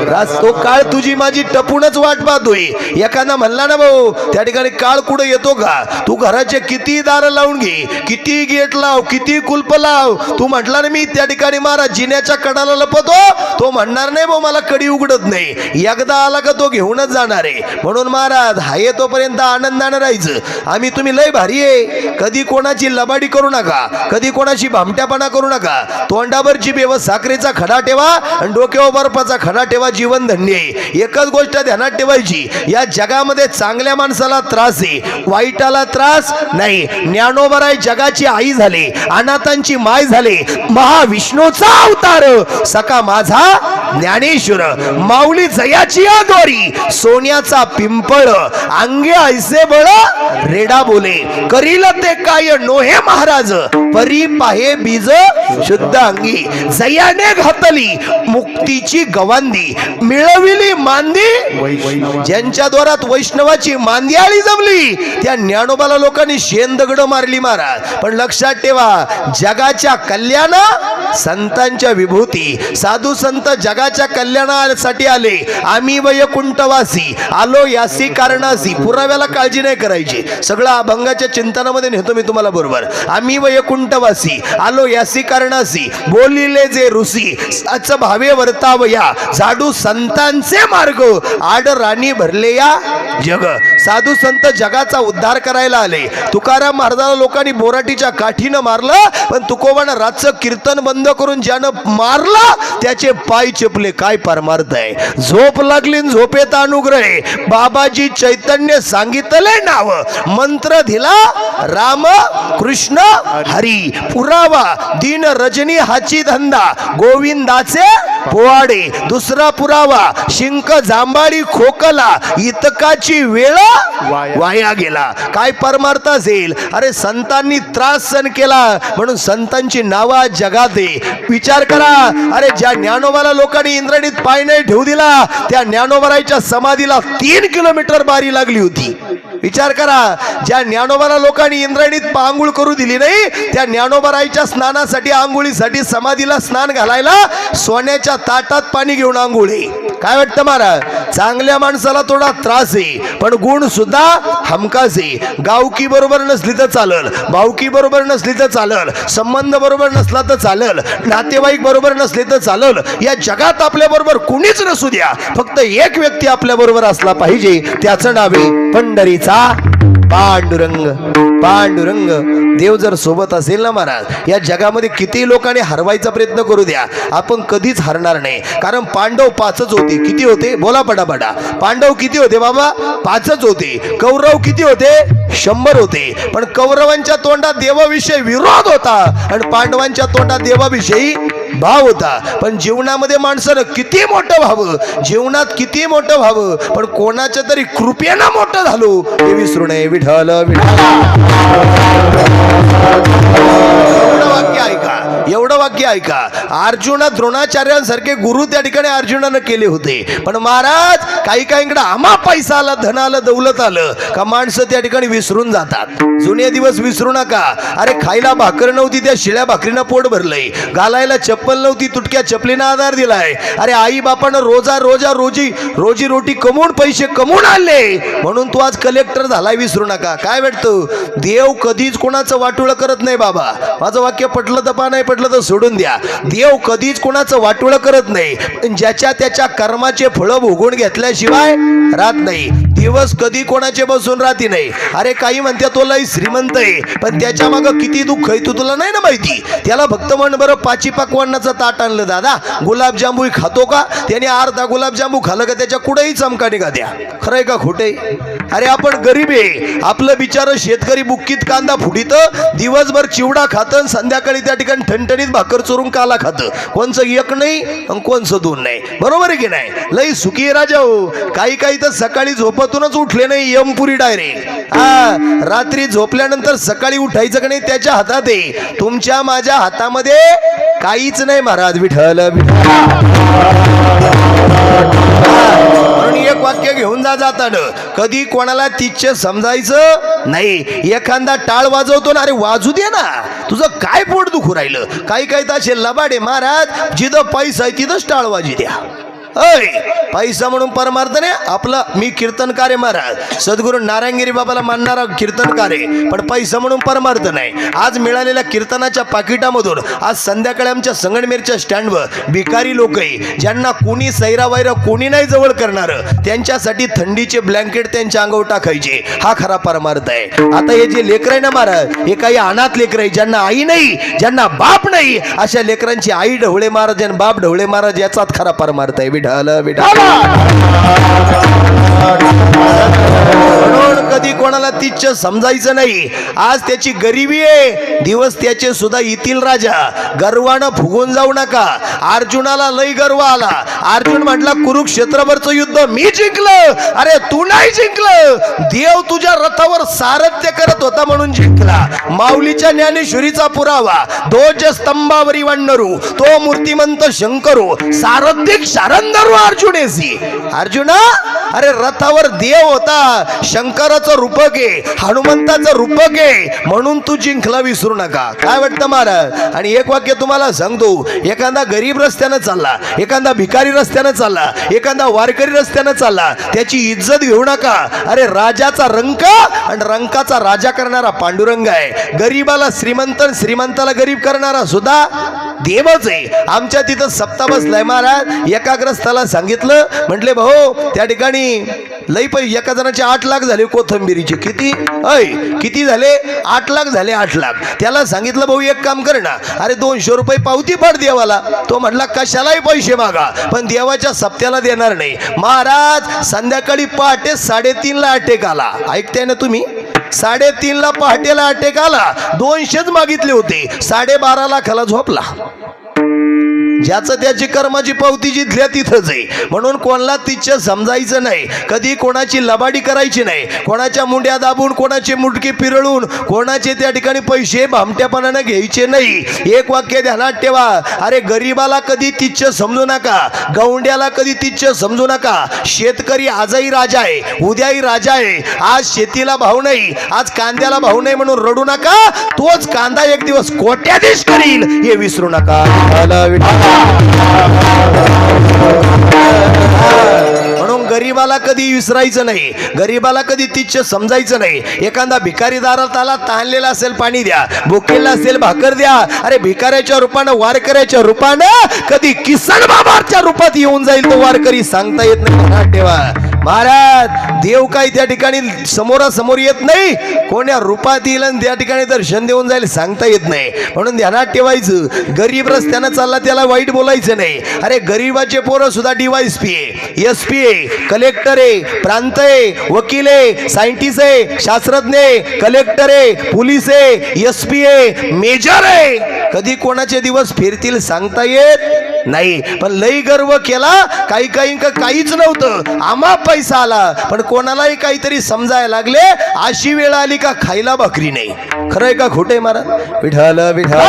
रास तो काळ तुझी माझी टपूनच वाट पाहतोय. एखादा म्हणला ना भाऊ त्या ठिकाणी काळ कुठे येतो का, तू घराचे किती दार लावून घे, किती गेट लाव, किती कुलप लाव, तू म्हटला ना मी त्या ठिकाणी महाराज जिन्याच्या कडाला लपतो, तो म्हणणार नाही भाऊ मला कडी उघडत नाही. एकदा आला का तो घेऊनच जाणार आहे. म्हणून महाराज हाय तोपर्यंत आनंदानं राहायचं. आम्ही तुम्ही लय भारी आहे. कधी कोणाची लबाडी करू नका, कधी कोणाची भामट्यापणा करू नका. तोंडावर जिभेवर साखरेचा खडा ठेवा आणि डोक्यावर बर्फाचा खडा ठेवा. जीवन धन्य आहे. एकच गोष्ट ध्यानात ठेवायची, या जगामध्ये चांगल्या माणसाला त्रास आहे, वाईटाला त्रास नाही. ज्ञानोबराय जगाची आई झाले, अनाथांची माय झाले, महाविष्णूचा अवतार सका माझा ज्ञानेश्वर, माऊली जयाची आदोरी, सोन्याचा पिंपळ, अंगे ऐसे बळ रेडा बोले, करील ते काय नोहे महाराज, परी पाहे बीज शुद्ध अंगी, जयाने घातली मुक्तीची गवांदी, मिळविली मांदी, ज्यांच्या द्वारात वैष्णवाची मांदियाळी जमली त्या ज्ञानोबाला लोकांनी शेंदगड मारली महाराज. पण लक्षात ठेवा जगाच्या कल्याण संतांच्या विभूती, साधू संत जगाच्या कल्याणासाठी आले. आम्ही वैकुंठवासी आलो यासी कारणासी, पुराव्याला काळजी नाही करायची, सगळं अभंगाच्या चिंतनामध्ये नेतो मी तुम्हाला बरोबर. आम्ही वैकुंठवासी आलो यासी कारणासी, बोलिले जे ऋषी सच भावे वर्तावया, झाडू संतांचे मार्ग आड राणी भरले या जग. साधू संत जगाचा उद्धार करायला आले. तुकाराम महाराजाला लोकांनी बोराटीच्या काठीनं मारलं, पण तुकोबानं रातचं कीर्तन बंद करून ज्यानं मारला त्याचे पाय चपले. काय परमार्थ आहे. झोप लागली झोपेत अनुग्रह, बाबाजी चैतन्य सांगितले नाव, मंत्र दिला राम कृष्ण हरी, पुरावा दिन रजनी हाची धंदा, गोविंदाचे पोवाडे. दुसरा पुरावा शिंक जांभाळी खोकला, इतकाची वेळ वाया गेला. काय परमार्थ असेल. अरे संतांनी त्रास सहन केला म्हणून संतांची नावा जगात आहे. विचार करा, अरे ज्या ज्ञानोबाला लोकांनी इंद्रणीत पाय नाही ठेवू दिला त्या ज्ञानोबाराच्या समाधीला 3 किलोमीटर बारी लागली होती. विचार करा, ज्या ज्ञानोबाला लोकांनी इंद्रणीत आंघोळ करू दिली नाही त्या ज्ञानोबाराच्या स्नानासाठी आंघोळीसाठी समाधीला स्नान घालायला सोन्याच्या ताटात पाणी घेऊन आंघोळी. काय वाटतं महाराज, चांगल्या माणसाला थोडा त्रास आहे पण गुण सुद्धा हमखास आहे. गावकी बरोबर नसली तर चालल, भावकी बरोबर नसली तर चालल, संबंध बरोबर नसला तर चालल, नातेवाईक बरोबर नसले तर चालल. या जगात आपल्या बरोबर कुणीच नसू द्या, फक्त एक व्यक्ती आपल्या बरोबर असला पाहिजे, त्याचं नाव आहे पंढरीचा पांडुरंग. पांडुरंग देव जर सोबत असेल ना महाराज, या जगामध्ये किती लोकांनी हरवायचा प्रयत्न करू द्या, आपण कधीच हरणार नाही. कारण पांडव 5च होते. किती होते बोला पटापटा. पांडव किती होते बाबा? 5च होते. कौरव किती होते? 100 होते. पण कौरवांच्या तोंडात देवाविषयी विरोध होता आणि पांडवांच्या तोंडात देवाविषयी भाव होता. पण जीवनामध्ये माणसानं किती मोठं व्हावं, जीवनात किती मोठं व्हावं, पण कोणाच्या तरी कृपेनं मोठं झालो हे विसरू नये. विठ्ठल विठ्ठल. एवढं वाक्य ऐका, एवढं वाक्य ऐका. अर्जुना द्रोणाचार्यांसारखे गुरु त्या ठिकाणी अर्जुनानं केले होते. पण महाराज काही काहींकडे आम्हा पैसा आला, धन आलं, दौलत आलं का माणसं त्या ठिकाणी विसरून जातात. जुने दिवस विसरू नका. अरे खायला भाकर नव्हती, त्या शिळ्या भाकरीनं पोट भरलंय. घालायला चप्पल नव्हती, तुटक्या चपलीनं आधार दिलाय. अरे आई बापानं रोजी रोटी कमवून पैसे कमवून आणले म्हणून तू आज कलेक्टर झालाय. विसरू नका. काय वाटतं, देव कधीच कोणाचं वाटोळं करत नाही बाबा. माझं वाक्य पटलं तर पा, नाही पटलं तर सोडून द्या. देव कधीच कोणाचं वाटोळं करत नाही. ज्याच्या त्याच्या कर्माचे फळं भोगून घेतल्याशिवाय राहत नाही. दिवस कधी कोणाचे बसून राहती नाही. अरे काही म्हणते तो लय श्रीमंत आहे पण त्याच्या मागं किती दुःख आहे तुला नाही ना माहिती. त्याला फक्त म्हण बरं 5 पकवानाचं ताट आणलं दादा, गुलाबजांबू खातो का? त्याने अर्धा गुलाबजांबू खाल्लं का त्याच्या कुठेही चमका निघा द्या. खरंय का खोटे? अरे आपण गरीब आहे. आपलं बिचारं शेतकरी बुक्कीत कांदा फुडीत, दिवसभर चिवडा खातं, संध्याकाळी त्या ठिकाणी ठणठणीत भाकर चोरून काला खातं. कोणचं एक नाही आणि कोणचं 2 नाही. बरोबर आहे की नाही? लई सुखी राजा हो. काही तर सकाळी झोपतूनच उठले नाही, यमपुरी डायरेक्ट. रात्री झोपल्यानंतर सकाळी उठायचं का नाही त्याच्या हातात आहे. तुमच्या माझ्या हातामध्ये काहीच नाही महाराज. विठ्ठल विठ्ठल. म्हणून एक वाक्य घेऊन जाताना कधी कोणाला तिच्छ समजायचं नाही. एखादा टाळ वाजवतो ना, अरे वाजू दे ना, तुझं काय पोट दुखू राहिलं. काही काही तसे लबाडे महाराज, जिथं पैसा आहे तिथंच टाळ वाजी द्या. अय पैसा म्हणून परमार्थ नाही आपला. मी कीर्तनकार आहे महाराज, सद्गुरू नारायणगिरी बाबाला मानणारा कीर्तनकार आहे, पण पैसा म्हणून परमार्थ नाही. आज मिळालेल्या कीर्तनाच्या पाकिटामधून आज संध्याकाळी आमच्या संगमनेरच्या स्टँडवर भिकारी लोक आहे, ज्यांना कोणी सैरा वैरा कोणी नाही जवळ करणार, त्यांच्यासाठी थंडीचे ब्लँकेट त्यांच्या अंगावर टाकायचे. हा खरा परमार्थ आहे. आता हे जे लेकर आहे ना महाराज, हे काही अनाथ लेकर आहे, ज्यांना आई नाही, ज्यांना बाप नाही, अशा लेकरांची आई ढवळे महाराज आणि बाप ढवळे महाराज, याचाच खरा परमार्थ आहे. म्हणून कधी कोणाला तिच्छ समजायचं नाही. आज त्याची गरिबी आहे, दिवस त्याचे सुद्धा येतील राजा. गर्वानं फुगून जाऊ नका. अर्जुनाला लय गर्व आला. अर्जुन म्हटला कुरुक्षेत्रवरचं युद्ध मी जिंकलं. अरे तू नाही जिंकलं, देव तुझ्या रथावर सारथ्य करत होता म्हणून जिंकला. माऊलीच्या ज्ञानेश्वरीचा पुरावा, ध्वज स्तंभावरी वंडरू तो मूर्तिमंत शंकरू सारथिक शारंदरू अर्जुनेसी. अर्जुना, अरे रथावर देव होता, शंकराचं रूपक आहे, हनुमंताचं रूपक आहे, म्हणून तू जिंकला, विसरू नका. काय वाटतं महाराज? आणि एक वाक्य तुम्हाला सांगतो, एखादा गरीब रस्त्यानं चालला, एखादा भिकारी रस्त्यानं चालला, एखादा वारकरी रस्त्यानं चालला, त्याची इज्जत घेऊ नका. अरे राजाचा रंक आणि रंकाचा राजा करणारा पांडुरंग आहे. गरीबाला श्रीमंत, श्रीमंताला गरीब करणारा सुद्धा देवच आहे. आमच्या तिथं सप्ताह बसलाय महाराज. एका ग्रस्ताला सांगितलं, म्हटले भाऊ त्या ठिकाणी लई पैसे, एका जणाचे 8 लाख झाले कोथंबिरीचे. किती? किती झाले? 8 लाख झाले. 8 लाख. त्याला सांगितलं भाऊ एक काम कर ना, अरे 200 रुपये पावती पाड देवाला. तो म्हटला कशालाही पैसे मागा, पण देवाच्या सप्त्याला देणार नाही. महाराज संध्याकाळी पहाटे 3:30ला अटॅक आला. ऐकताय ना तुम्ही? 3:30ला पहाटेला अटॅक आला. 200च मागितले होते. 12.5 लाखाला झोपला. ज्याचं त्याची कर्माची पावती जिथल्या तिथंच आहे. म्हणून कोणाला तिच्छ समजायचं नाही. कधी कोणाची लबाडी करायची नाही. कोणाच्या मुंड्या दाबून, कोणाचे मुंडके पिरळून, कोणाचे त्या ठिकाणी पैसे भामट्यापणानं घ्यायचे नाही. एक वाक्य ध्यानात ठेवा, अरे गरीबाला कधी तिच्छ समजू नका, गौंड्याला कधी तिच्छ समजू नका. शेतकरी आजही राजा आहे, उद्याही राजा आहे. आज शेतीला भाव नाही, आज कांद्याला भाव नाही म्हणून रडू नका. तोच कांदा एक दिवस कोट्याधीश करील, हे विसरू नका. म्हणून गरीबाला कधी विसरायचं नाही, गरीबाला कधी तिच्छ समजायचं नाही. एखादा भिकारी दारात आला, तहानलेला असेल पाणी द्या, भुकेला असेल भाकर द्या. अरे भिकाऱ्याच्या रूपानं, वारकऱ्याच्या रूपानं, कधी किसन बाबाच्या रूपात येऊन जाईल तो वारकरी, सांगता येत नाही. ध्यानात ठेवा महाराज, देव काय त्या ठिकाणी समोरासमोर येत नाही, कोण्या रूपात येईल आणि त्या ठिकाणी दर्शन देऊन जाईल, सांगता येत नाही. म्हणून ध्यानात ठेवायचं, गरीब रस्त्यानं चालला त्याला वाईट बोलायचं नाही. अरे गरीबाचे पोरं सुद्धा DYSP आहे, SP आहे, कलेक्टर आहे, प्रांत आहे, वकील आहे, सायंटिस्ट आहे, शास्त्रज्ञ आहे, कलेक्टर आहे, पोलीस आहे, SP आहे, मेजर आहे. कधी कोणाचे दिवस फिरतील सांगता येत नाही. पण लई गर्व केला, काही काहीच नव्हतं, आम्हा पैसा आला, पण कोणालाही काहीतरी समजायला लागले. अशी वेळ आली का खायला भाकरी नाही. खरंय का खोटंय महाराज? विठाल विठाल.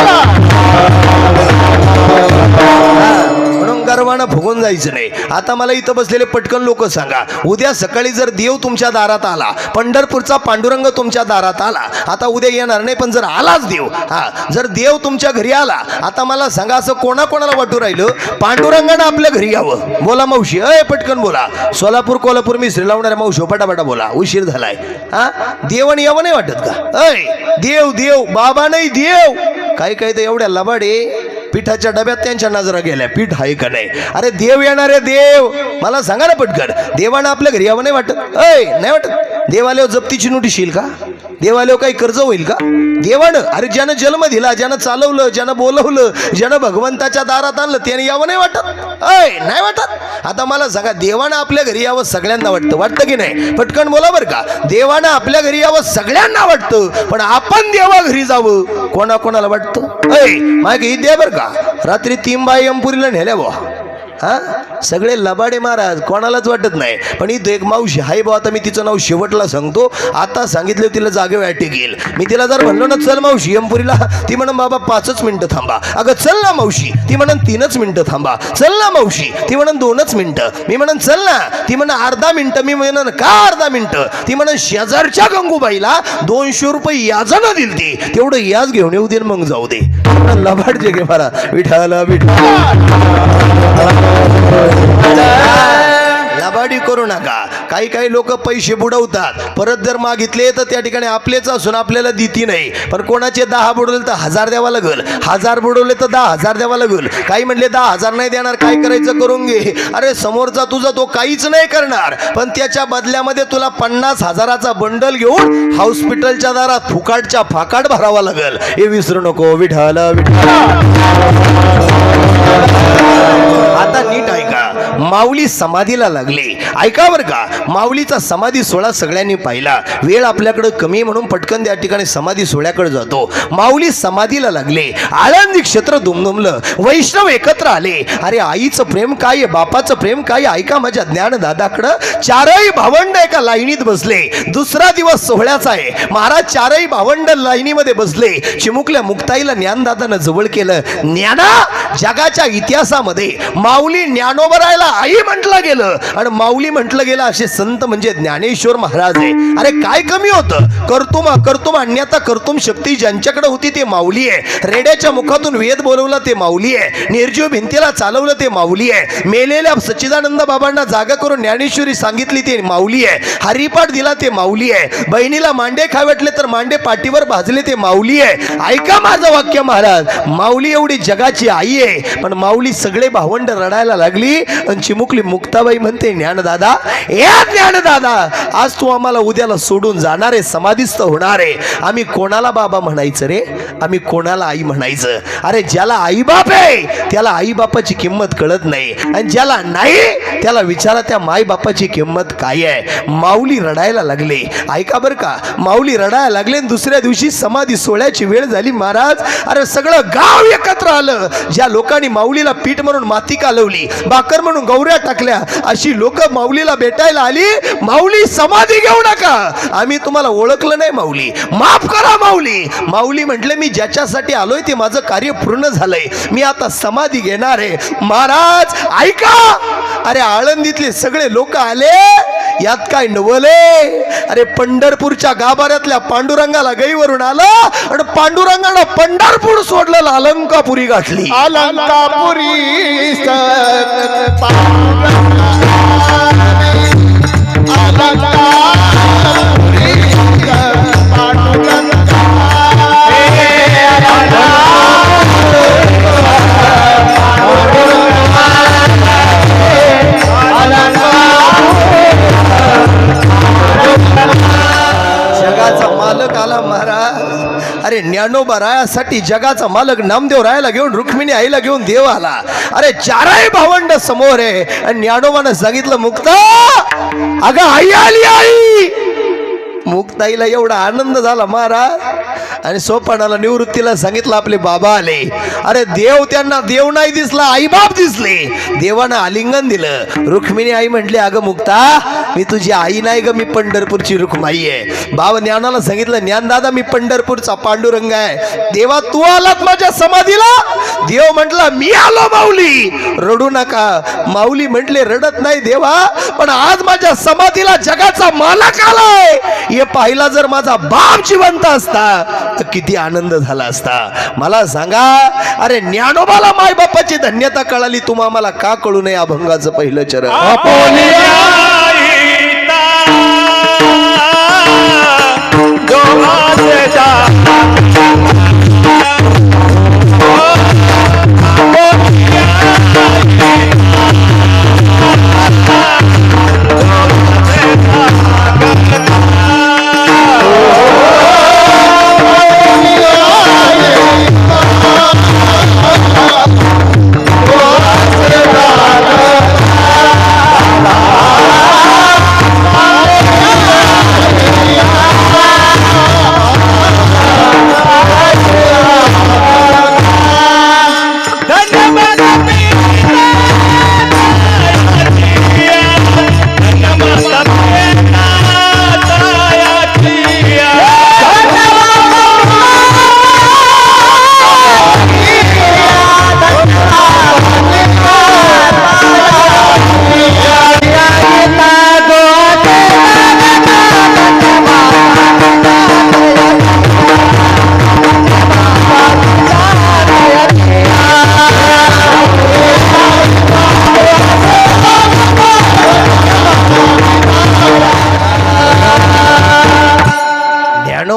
म्हणून गर्वानं फुगून जायचं नाही. आता मला इथं बसलेले पटकन लोक सांगा, उद्या सकाळी जर देव तुमच्या दारात आला, पंढरपूरचा पांडुरंग तुमच्या दारात आला, आता उद्या येणार नाही पण जर आलाच देव, जर देव तुमच्या घरी आला, आता मला सांगा असं कोणाकोणाला वाटू राहिलं पांडुरंगानं आपल्या घरी यावं? बोला मावशी, पटकन बोला. सोलापूर कोल्हापूर मिसरी लावणाऱ्या मावशी पटापटा बोला, उशीर झालाय. देवाने यावं नाही वाटत का? देव देव बाबा नाही देव. काही काही तर एवढ्या लबाडे पिठाच्या डब्यात त्यांच्या नजरा गेल्या, पीठ आहे का नाही. अरे देव येणार आहे, देव. मला सांगा ना पटकन, देवानं आपल्या घरी यावं नाही वाटत? नाही वाटत? देवालयावर जप्तीची नोटीस येईल का? देवालयावर काही कर्ज होईल का? देवानं, अरे ज्यानं जन्म दिला, ज्यानं चालवलं, ज्यानं बोलवलं, ज्यानं भगवंताच्या दारात आणलं, त्याने यावं नाही वाटत? नाही वाटत? आता मला सांगा, देवानं आपल्या घरी यावं सगळ्यांना वाटतं, वाटतं की नाही? पटकन बोला बरं का. देवानं आपल्या घरी यावं सगळ्यांना वाटतं, पण आपण देवा घरी जावं कोणाकोणाला वाटतं? मागे ही द्या बरं का. रात्री 3 बाई अंपुरीला नेल्या बुवा. हा सगळे लबाडे महाराज, कोणालाच वाटत नाही. पण इथं एक मावशी हाय बा, आता मी तिचं नाव शेवटला सांगतो. आता सांगितलं तिला जागे वाटे गेल. मी तिला जर म्हणलो ना चल मावशी एमपुरीला, ती म्हणून बाबा 5 मिनिटं थांबा. अगं चल ना मावशी, ती म्हणून 3 मिनिटं थांबा. चल ना मावशी, ती म्हणून 2 मिनिटं. मी म्हणून चल ना, ती म्हणून अर्धा मिनिटं. मी म्हणून का अर्धा मिनिटं? ती म्हणून शेजारच्या गंगूबाईला 200 रुपये याजानं दिलती, तेवढं याज घेऊन येऊ दे मग जाऊ दे. लबाड जे घे मारा विठाला लबाडी करू नका. काही काही लोक पैसे बुडवतात, परत जर मागितले तर त्या ठिकाणी आपलेच असून आपल्याला देती नाही. पण कोणाचे 10 बुडवले तर 1000 द्यावा लागल, 1000 बुडवले तर 10,000 द्यावा लागल. काही म्हणले 10,000 नाही देणार, काय करायचं करून घे. अरे समोरचा तुझा तो काहीच नाही करणार, पण त्याच्या बदल्यामध्ये तुला 50,000चा बंडल घेऊन हॉस्पिटलच्या दारात फुकाटच्या फाकाट भरावा लागल. हे विसरू नको विठाला. आता नीट ऐका, माऊली समाधीला लागले. ऐका बरं का, माऊलीचा समाधी सोहळा सगळ्यांनी पाहिला. वेळ आपल्याकडे कमी म्हणून पटकन त्या ठिकाणी समाधी सोहळ्याकडे जातो. माऊली समाधीला लागले. आळंदी क्षेत्र दुमदुमलं, वैष्णव एकत्र आले. अरे आईचं प्रेम काय आहे, बापाचं प्रेम काय आहे, ऐका माझ्या ज्ञानदादाकडं. 4ही भावंड एका लाईनीत बसले. दुसरा दिवस सोहळ्याचा आहे. महाराज 4ही भावंड लाईनीमध्ये बसले. चिमुकल्या मुक्ताईला ज्ञानदादानं जवळ केलं. ज्ञाना, जगाच्या इतिहासामध्ये माऊली ज्ञानोबरायला आई म्हटलं गेलं आणि माऊली म्हटलं गेलं असे संत म्हणजे ज्ञानेश्वर महाराज आहे. अरे काय कमी होतं? कर्तुम अन्यथा कर्तुम शक्ती ज्यांच्याकडे होती ते माऊली आहे. रेड्याच्या मुखातून वेद बोलवला ते माऊली आहे. निर्जीव भिंतीला चालवलं ते माऊली आहे. मेलेल्या सच्चिदानंद बाबांना जागा करून ज्ञानेश्वरी सांगितली ते माऊली आहे. हरिपाठ दिला ते माऊली आहे. बहिणीला मांडे खावटले तर मांडे पाठीवर भाजले ते माऊली आहे. ऐका माझं वाक्य महाराज, माऊली एवढी जगाची आई आहे. पण माऊली सगळे भावंड रडायला लागली आणि चिमुकली मुक्ताबाई म्हणते ज्ञानदादा, ए ज्ञानदादा, आज तू आम्हाला उद्याला सोडून जाणार आहे, समाधीस्थ होणार आहे. आम्ही कोणाला बाबा म्हणायचं रे? आम्ही कोणाला आई म्हणायचं? अरे ज्याला आई बाप आहे त्याला आई बापाची किंमत कळत नाही, आणि ज्याला नाही त्याला विचारा त्या माई बापाची किंमत काय आहे. माऊली रडायला लागले. ऐका बरं का, माऊली रडायला लागले. दुसऱ्या दिवशी समाधी सोहळ्याची वेळ झाली महाराज. अरे सगळं गाव एकत्र आलं. ज्या लोकांनी माऊलीला पीठ म्हणून माती कालवली, बाकर म्हणून गौऱ्या टाकल्या, अशी लोक माऊलीला भेटायला आली. माऊली समाधी घेऊ नका, आम्ही तुम्हाला ओळखलं नाही माऊली, माफ करा माऊली. माऊली म्हटले मी ज्याच्यासाठी आलोय ते माझं कार्य पूर्ण झालंय, मी आता समाधी घेणार आहे. महाराज ऐका, अरे आळंदीतले सगळे लोक आले. यात काय नवले? अरे पंढरपूरच्या गाभाऱ्यातल्या पांडुरंगाला गईवरून आलं आणि पांडुरंगानं पंढरपूर सोडलं, अलंकापुरी गाठली. अलंकापुरी जगाचा मालक आला महाराज. अरे ज्ञानोबा रायासाठी जगाचा मालक नामदेव रायाला घेऊन, रुक्मिणी आईला घेऊन देव आला. अरे 4ही भावंड समोर आहे आणि ज्ञानोबानं सांगितलं मुक्ता, अगं आई आली. आई मुक्ताईला एवढा आनंद झाला महाराज. आणि सोपानाला निवृत्तीला सांगितलं आपले बाबा आले. अरे देव त्यांना देव नाही दिसला, आई बाप दिसले. देवानं आलिंगन दिलं. रुक्मिणी आई म्हटली, अगं मुक्ता, मी तुझी आई नाही ग, मी पंढरपूरची रुक्माई आहे. बाबा ज्ञानाला सांगितलं, ज्ञानदादा मी पंढरपूरचा पांडुरंग आहे. देवा तू आलात माझ्या समाधीला? देव म्हटला मी आलो माऊली, रडू नका. माऊली म्हटले रडत नाही देवा, पण आज माझ्या समाधीला जगाचा मालक आलाय. हे पाहिला जर माझा बाप जिवंत असता तर किती आनंद झाला असता. मला सांगा, अरे ज्ञानोबाला माय बापाची धन्यता कळाली, तुम्हा मला का कळू नये? अभंगाचं पहिलं चरण.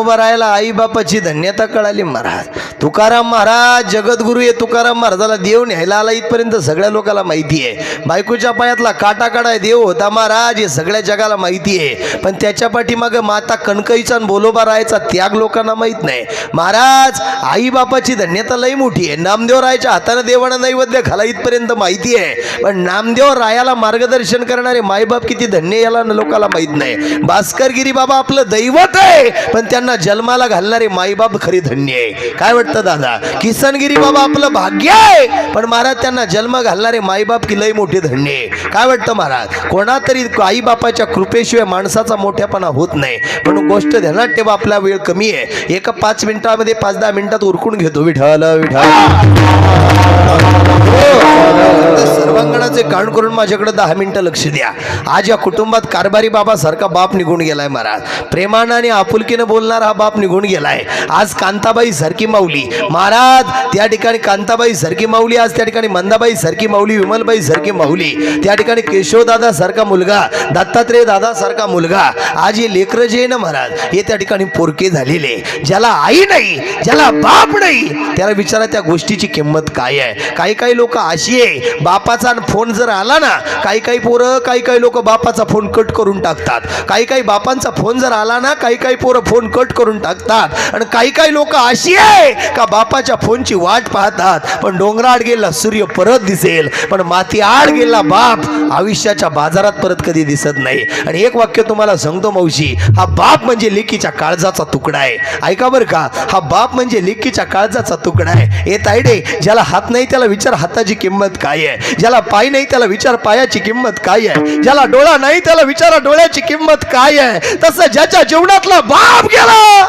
उभा राहायला आई बापाची धन्यता कळाली महाराज. तुकाराम महाराज जगद्गुरु आहे. तुकाराम महाराजाला देव न्यायला आला इथपर्यंत सगळ्या लोकांना माहिती आहे. बायकोच्या पायातला काटा काढाय देव होता महाराज हे सगळ्या जगाला माहिती आहे. पण त्याच्या पाठीमागं माता कणकईचा आणि बोलोबा राहायचा त्याग लोकांना माहीत नाही महाराज. आई बापाची धन्यता लई मोठी आहे. नामदेव रायाच्या हाताने देवाना नैवेद्य खाला इथपर्यंत माहिती आहे. पण नामदेव रायाला मार्गदर्शन करणारे मायबाप किती धन्य याला लोकांना माहीत नाही. भास्करगिरी बाबा आपलं दैवत आहे पण त्यांना जन्माला घालणारे माईबाप खरी धन्य आहे. काय वाटतं दादा? किसनगिरी बाबा आपलं भाग्य आहे पण महाराज त्यांना जन्म घालणारे माईबाप की लई मोठे धन्य आहे. काय वाटतं महाराज? कोणातरी आई बापाच्या कृपेशिवाय माणसाचा मोठ्यापणा होत नाही. म्हणून गोष्ट ध्यानात ठेवा. आपला वेळ कमी आहे. एका 5 मिनिटामध्ये 5-10 मिनिटात उरकून घेतो. विठ्ठल विठ्ठल सर्वांगणाचे कान करून माझ्याकडे 10 मिनिटं लक्ष द्या. आज या कुटुंबात कारभारी बाबा सारखा बाप निघून गेलाय महाराज. प्रेमानं आणि आपुलकीनं बोलणारा हा बाप निघून गेलाय. आज कांताबाई सारखी माऊली महाराज त्या ठिकाणी कांताबाई सारखी माऊली, आज त्या ठिकाणी मंदाबाई सारखी माऊली, विमलबाई सारखी माऊली, त्या ठिकाणी केशवदादा सारखा मुलगा, दत्तात्रेय दादा सारखा मुलगा. आज हे लेकरं जे आहे ना महाराज हे त्या ठिकाणी पोरके झालेले. ज्याला आई नाही ज्याला बाप नाही त्याला विचारा त्या गोष्टीची किंमत काय आहे. काही लोक अशी आहे बापाचा फोन जर आला ना काही पोरं काही लोक बापाचा फोन कट करून टाकतात. काही बापांचा फोन जर आला ना काही पोरं फोन कट करून टाकतात. आणि काही लोक अशी आहे का बापाच्या फोनची वाट पाहतात पण डोंगराआड गेला सूर्य परत दिसेल पण माती आड गेला बाप आयुष्याच्या बाजारात परत कधी दिसत नाही. आणि एक वाक्य तुम्हाला सांगतो मावशी, हा बाप म्हणजे लेकीच्या काळजाचा तुकडा आहे. ऐका बरं का, हा बाप म्हणजे लेकीच्या काळजाचा तुकडा आहे. हे तायडे ज्याला हात नाही त्याला विचार हाताची किंमत काय आहे. ज्याला पाय नाही त्याला विचार पायाची किंमत काय आहे. ज्याला डोळा नाही त्याला विचारा डोळ्याची किंमत काय आहे. तसं ज्याच्या जीवनातला बाप गेला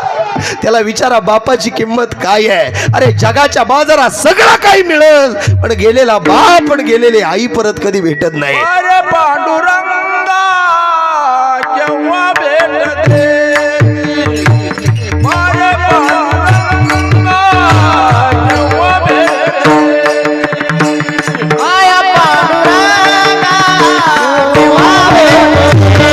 त्याला विचारा बापाची किंमत काय आहे. अरे जगाच्या बाजारात सगळं काही मिळेल पण गेलेला बाप पण गेलेली आई परत कधी भेटत नाही. अरे पांडुरंगा केव्हा भेटते. अरे पांडुरंगा केव्हा भेटते. आया पांडुरंगा केव्हा भेटते.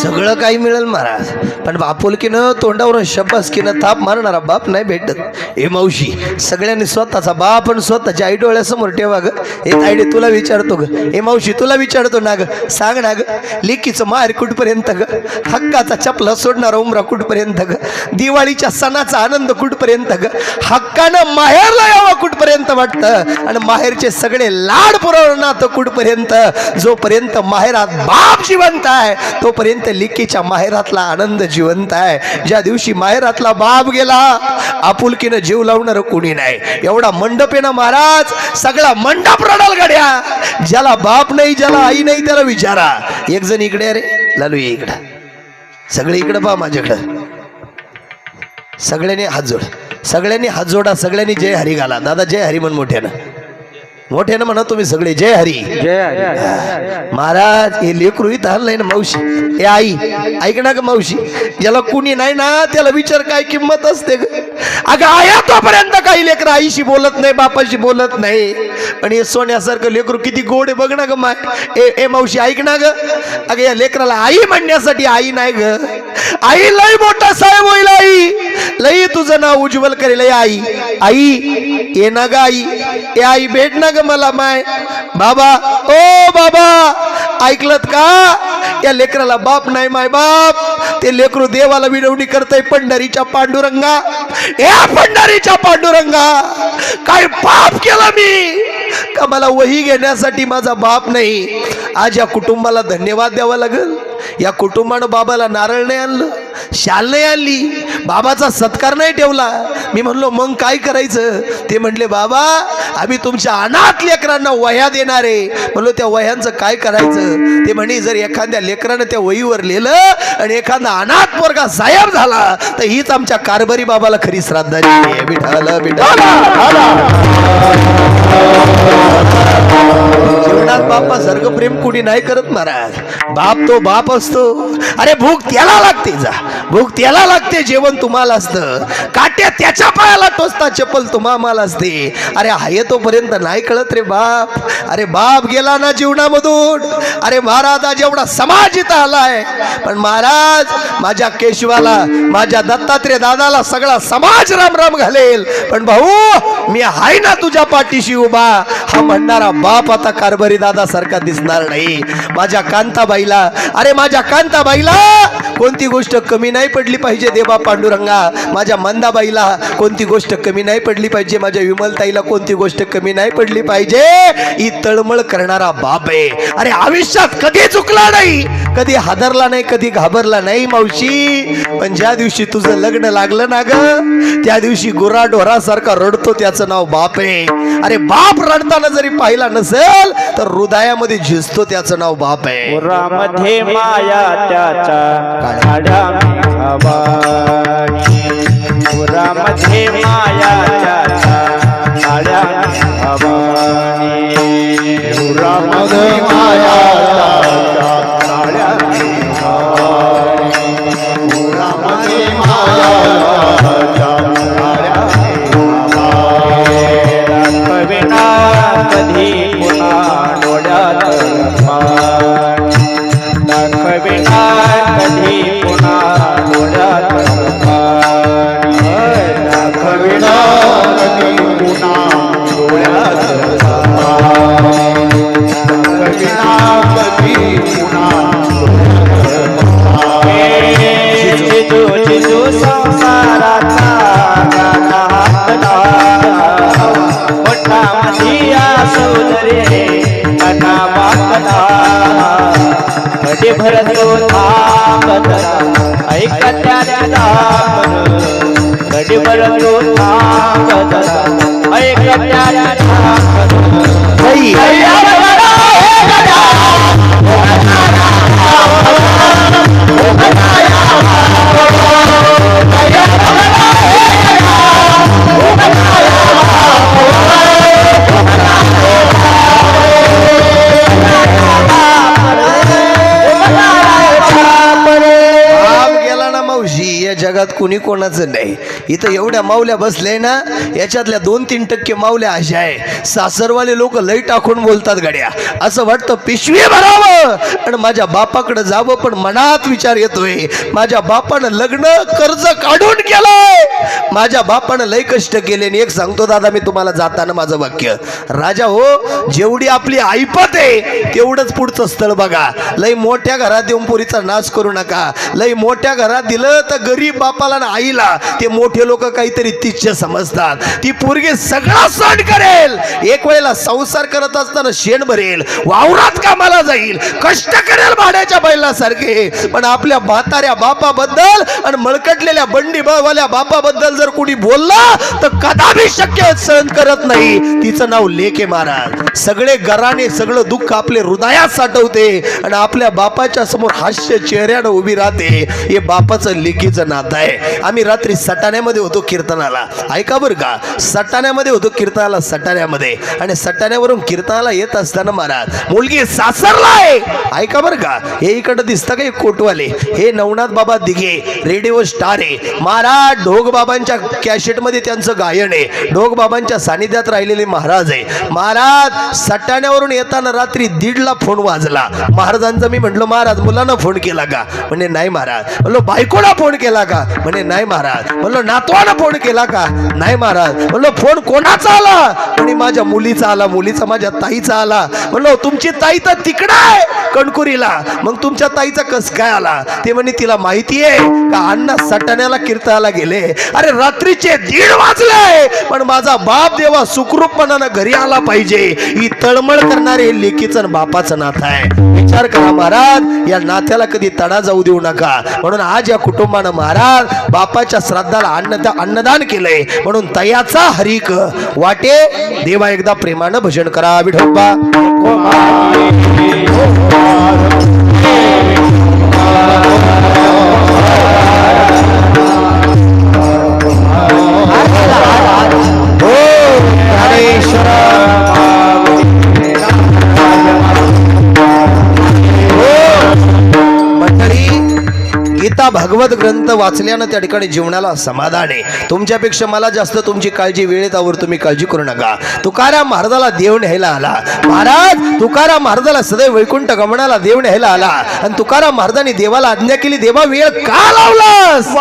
सगळं काही मिळेल महाराज पण आपुलकीनं तोंडावरून शब्बासकीनं थाप मारणारा बाप नाही भेटत. ए मावशी सगळ्यांनी स्वतःचा बाप आणि स्वतःची आई डोळ्यासमोर ठेवा ग. हे तायडे तुला विचारतो ग. ए मावशी तुला विचारतो ना ग, सांग ना ग लेकीचं माहेर कुठपर्यंत ग. हक्काचा चपला सोडणारा उमरा कुठपर्यंत ग. दिवाळीच्या सणाचा आनंद कुठपर्यंत ग. हक्कानं माहेरला यावं कुठपर्यंत वाटतं आणि माहेरचे सगळे लाड पुरवणं नातं कुठपर्यंत. जोपर्यंत माहेरात बाप जिवंत आहे तोपर्यंत लेकीच्या माहेरातला आनंद जिवंत आहे. ज्या दिवशी माहेरातला बाप गेला आपुलकीनं जीव लावणार कोणी नाही. एवढा मंडप आहे ना महाराज सगळा मंडप रडल गड्या. ज्याला बाप नाही ज्याला आई नाही त्याला विचारा. एक जण इकडे रे लालू ये इकडं. सगळे इकडं पहा माझ्याकडं. सगळ्यांनी हात जोड. सगळ्यांनी हात जोडा. सगळ्यांनी जय हरी घाला. दादा जय हरी म्हण मोठ्यानं म्हणा तुम्ही सगळे जय हरी. महाराज हे लेकरू इथं हल्लंय ना मावशी. हे आई ऐक ना ग मावशी, ज्याला कुणी नाही ना त्याला विचार काय किंमत असते ग. अगं आया तोपर्यंत काही लेकर आईशी बोलत नाही बापाशी बोलत नाही पण हे सोन्यासारखं लेकरू किती गोड आहे बघ ना ग माय. ए मावशी ऐक ना ग. अगं या लेकराला आई म्हणण्यासाठी आई नाही ग. आई लई मोठा साहेब होईल. आई लई तुझं नाव उज्ज्वल करेल. आई आई ये ना ग आई. ए आई भेट ना ग मला माय. बाबा ओ बाबा ऐकलत का या लेकराला बाप नाही माय बाप. ते लेकरू देवाला विनवणी करतय पंढरीच्या पांडुरंगा. या पंढरीच्या पांडुरंगा काय पाप केलं मी का मला वही घेण्यासाठी माझा बाप नाही. आज या कुटुंबाला धन्यवाद द्यावा लागेल. या कुटुंबानं बाबाला नारळ नाही आणलं शाल नाही आणली, बाबाचा सत्कार नाही ठेवला. मी म्हणलो मग काय करायचं? ते म्हणले बाबा आम्ही तुमच्या अनाथ लेकरांना वह्या देणार आहे. म्हणलो त्या वह्यांचं काय करायचं? ते म्हणे जर एखाद्या लेकरानं त्या वहीवर लिहिलं आणि एखादा अनाथ पोरगा साहेब झाला तर हीच आमच्या कारभारी बाबाला खरी श्राद्धाची आहे. विठाला विठाला. जीवनात बापासारखं प्रेम कुणी नाही करत महाराज. बाप तो बाप असतो. अरे भूक त्याला लागते, जा भूक त्याला लागते, जेवण तुम्हाला असतं, काट्या त्याच्या पायाला टोचता, चप्पल तुम्हाला असते. अरे हाय तोपर्यंत नाही कळत रे बाप. अरे बाप गेला ना जीवनामधून. अरे महाराज आज एवढा समाज इथं आलाय, पण महाराज माझ्या केशवाला, माझ्या दत्तात्रय दादाला सगळा समाज राम राम घालेल, पण भाऊ मी हाय ना तुझ्या पाठीशी उभा. हा म्हणणारा बाप आता कारभारी दादा सारखा दिसणार नाही. माझ्या कांताबाईला, अरे माझ्या कांताबाईला कोणती गोष्ट कमी नाही पडली पाहिजे देवा पांडुरंगा. माझ्या मंदाबाईला कोणती गोष्ट कमी नाही पडली पाहिजे. माझ्या विमलताईला कोणती गोष्ट कमी नाही पडली पाहिजे. ही तळमळ करणारा बाप आहे. अरे आयुष्यात कधी चुकला नाही, कधी हादरला नाही, कधी घाबरला नाही मावशी. पण ज्या दिवशी तुझं लग्न लागलं ना ग, त्या दिवशी गुराढोरासारखा रडतो, त्याचं नाव बाप आहे. अरे बाप रडताना जरी पाहिला नसेल तर हृदयामध्ये झिजतो, त्याचं नाव बाप आहे. उरामध्ये माया त्याच्या काळ्या मेघावाणी, उरामध्ये माया त्याच्या काळ्या मेघावाणी, उरामध्ये माया त्याच्या काळ्या मेघावाणी, उरामध्ये माया त्याच्या काळ्या मेघावाणी. दाखविना कधी पुन्हा डोळ्यात पाणी, दाखविना कधी पुन्हा डोळ्यात पाणी, दाखविना कधी पुन्हा डोळ्यात पाणी, दाखविना कधी पुन्हा डोळ्यात पाणी. जिजू जिजू संसाराचा गाणा हातला, मोठा मधिया सौदर्य गाणा वाकला, कधी भरतो थांबत ऐका त्याच्या कधी भरतो थांबत ऐका त्याच्या. जगात कुणी कोणाचं नाही. इथं एवढ्या माऊल्या बसले ना, याच्यातल्या 2-3% माऊल्या अशा आहे, सासरवाले लोक लई टाकून बोलतात गड्या. असं वाटतं पिशवी भरावं आणि माझ्या बापाकडे जावं, पण मनात विचार येतोय माझ्या बापानं लग्न कर्ज काढून केलंय, माझ्या बापानं लई कष्ट केले. एक सांगतो दादा मी तुम्हाला जाताना माझं वाक्य, राजा हो जेवढी आपली ऐपत आहे तेवढंच पुढचं स्थळ बघा. लई मोठ्या घरात येऊन पोरीचा नाश करू नका. लई मोठ्या घरात दिलं तर गरीब बापाला ना आईला ते मोठे लोक काहीतरी तिच्छ समजतात. ती पोरगी सगळा सण करेल, एक वेळेला संसार करत असताना शेण भरेल, वावरात कामाला जाईल, कष्ट करेल भाड्याच्या बैलासारखे, पण आपल्या म्हाताऱ्या बापाबद्दल आणि मळकटलेल्या बंडीवाल्या बापाबद्दल जर कुणी बोलला तर कदापि शक्य सहन करत नाही. तिचं नाव लेके महाराज. सगळे घराने सगळं दुःख आपले हृदयात साठवते आणि आपल्या बापाच्या समोर हास्य चेहऱ्यानं उभी राहते. हे बापाचं लेकीचं नातं आहे. आम्ही रात्री सटाण्यामध्ये होतो कीर्तनाला, ऐका बरं का, सटाण्यामध्ये होतो कीर्तनाला, सटाण्यामध्ये, आणि सटाण्यावरून कीर्तनाला येत असताना महाराज मुलगी सासरला आहे, ऐका बरं का. हे इकडं दिसतं का एक कोटवाले, हे नवनाथ बाबा दिघे रेडिओ स्टार आहे महाराज. ढोग बाबांच्या कॅसेटमध्ये त्यांचं गायन आहे, ढोग बाबांच्या सानिध्यात राहिलेले महाराज आहे महाराज. सटाण्यावरून येताना रात्री 1:30ला फोन वाजला महाराजांचा. मी म्हटलं महाराज मुलांना फोन केला का? म्हणे नाही महाराज. म्हणलो बायकोला फोन केला का? म्हणे नाही महाराज. म्हणलो नातवाला फोन केला का? नाही महाराज. म्हणलो फोन कोणाचा आला? म्हणे माझ्या मुलीचा आला. मुलीचा माझ्या ताईचा आला. म्हणलो तुमची ताई तर तिकडं आहे कणकुरीला, मग तुमच्या ताईचा कस काय आला? ते म्हणे तिला माहिती आहे का अण्णा सटाण्याला कीर्तनाला गेले. अरे रात्रीचे 1:30 वाजले, पण माझा बाप देवा सुखरूपपणानं घरी आला पाहिजे. ही तळमळ करणारे लेकीचं बापाचं नातं आहे. विचार करा महाराज, या नात्याला कधी तडा जाऊ देऊ नका. म्हणून आज या कुटुंबानं महाराज बापाच्या श्राद्धाला अन्नदान केलंय. म्हणून तयाचा हरिक वाटे देवा एकदा प्रेमानं भजन करा. विठोबा गीता भागवत ग्रंथ वाचल्यानं त्या ठिकाणी जीवनाला समाधान आहे. तुमच्यापेक्षा मला जास्त तुमची काळजी वेळेतावर तुम्ही काळजी करू नका. तुकाराम महाराजाला देव न्यायला आला महाराज. तुकाराम महाराजाला सदैव वैकुंठ गमनाला देव न्यायला आला आणि तुकाराम महाराजांनी देवाला आज्ञा केली, देवा वेळ का लावलास?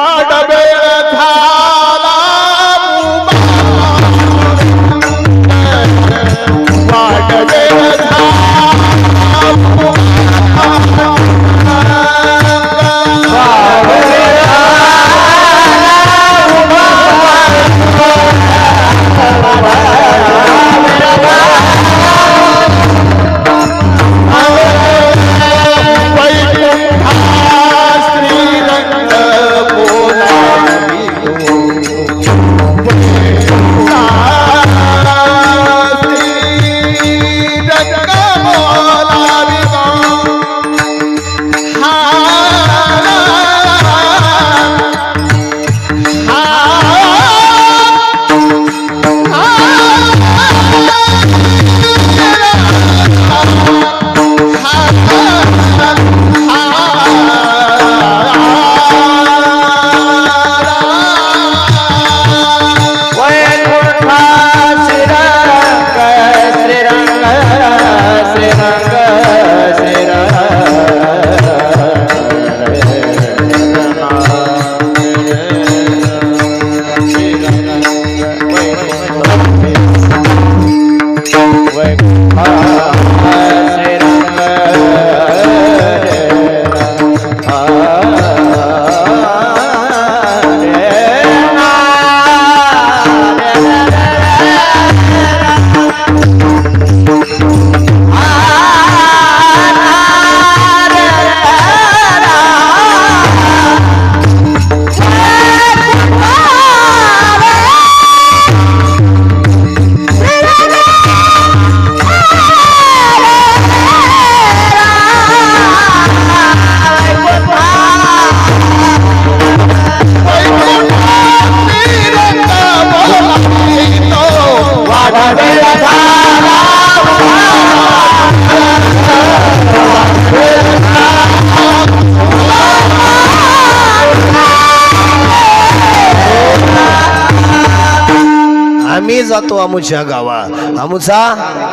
आम्ही जातो आमुच्या गावा, आमुचा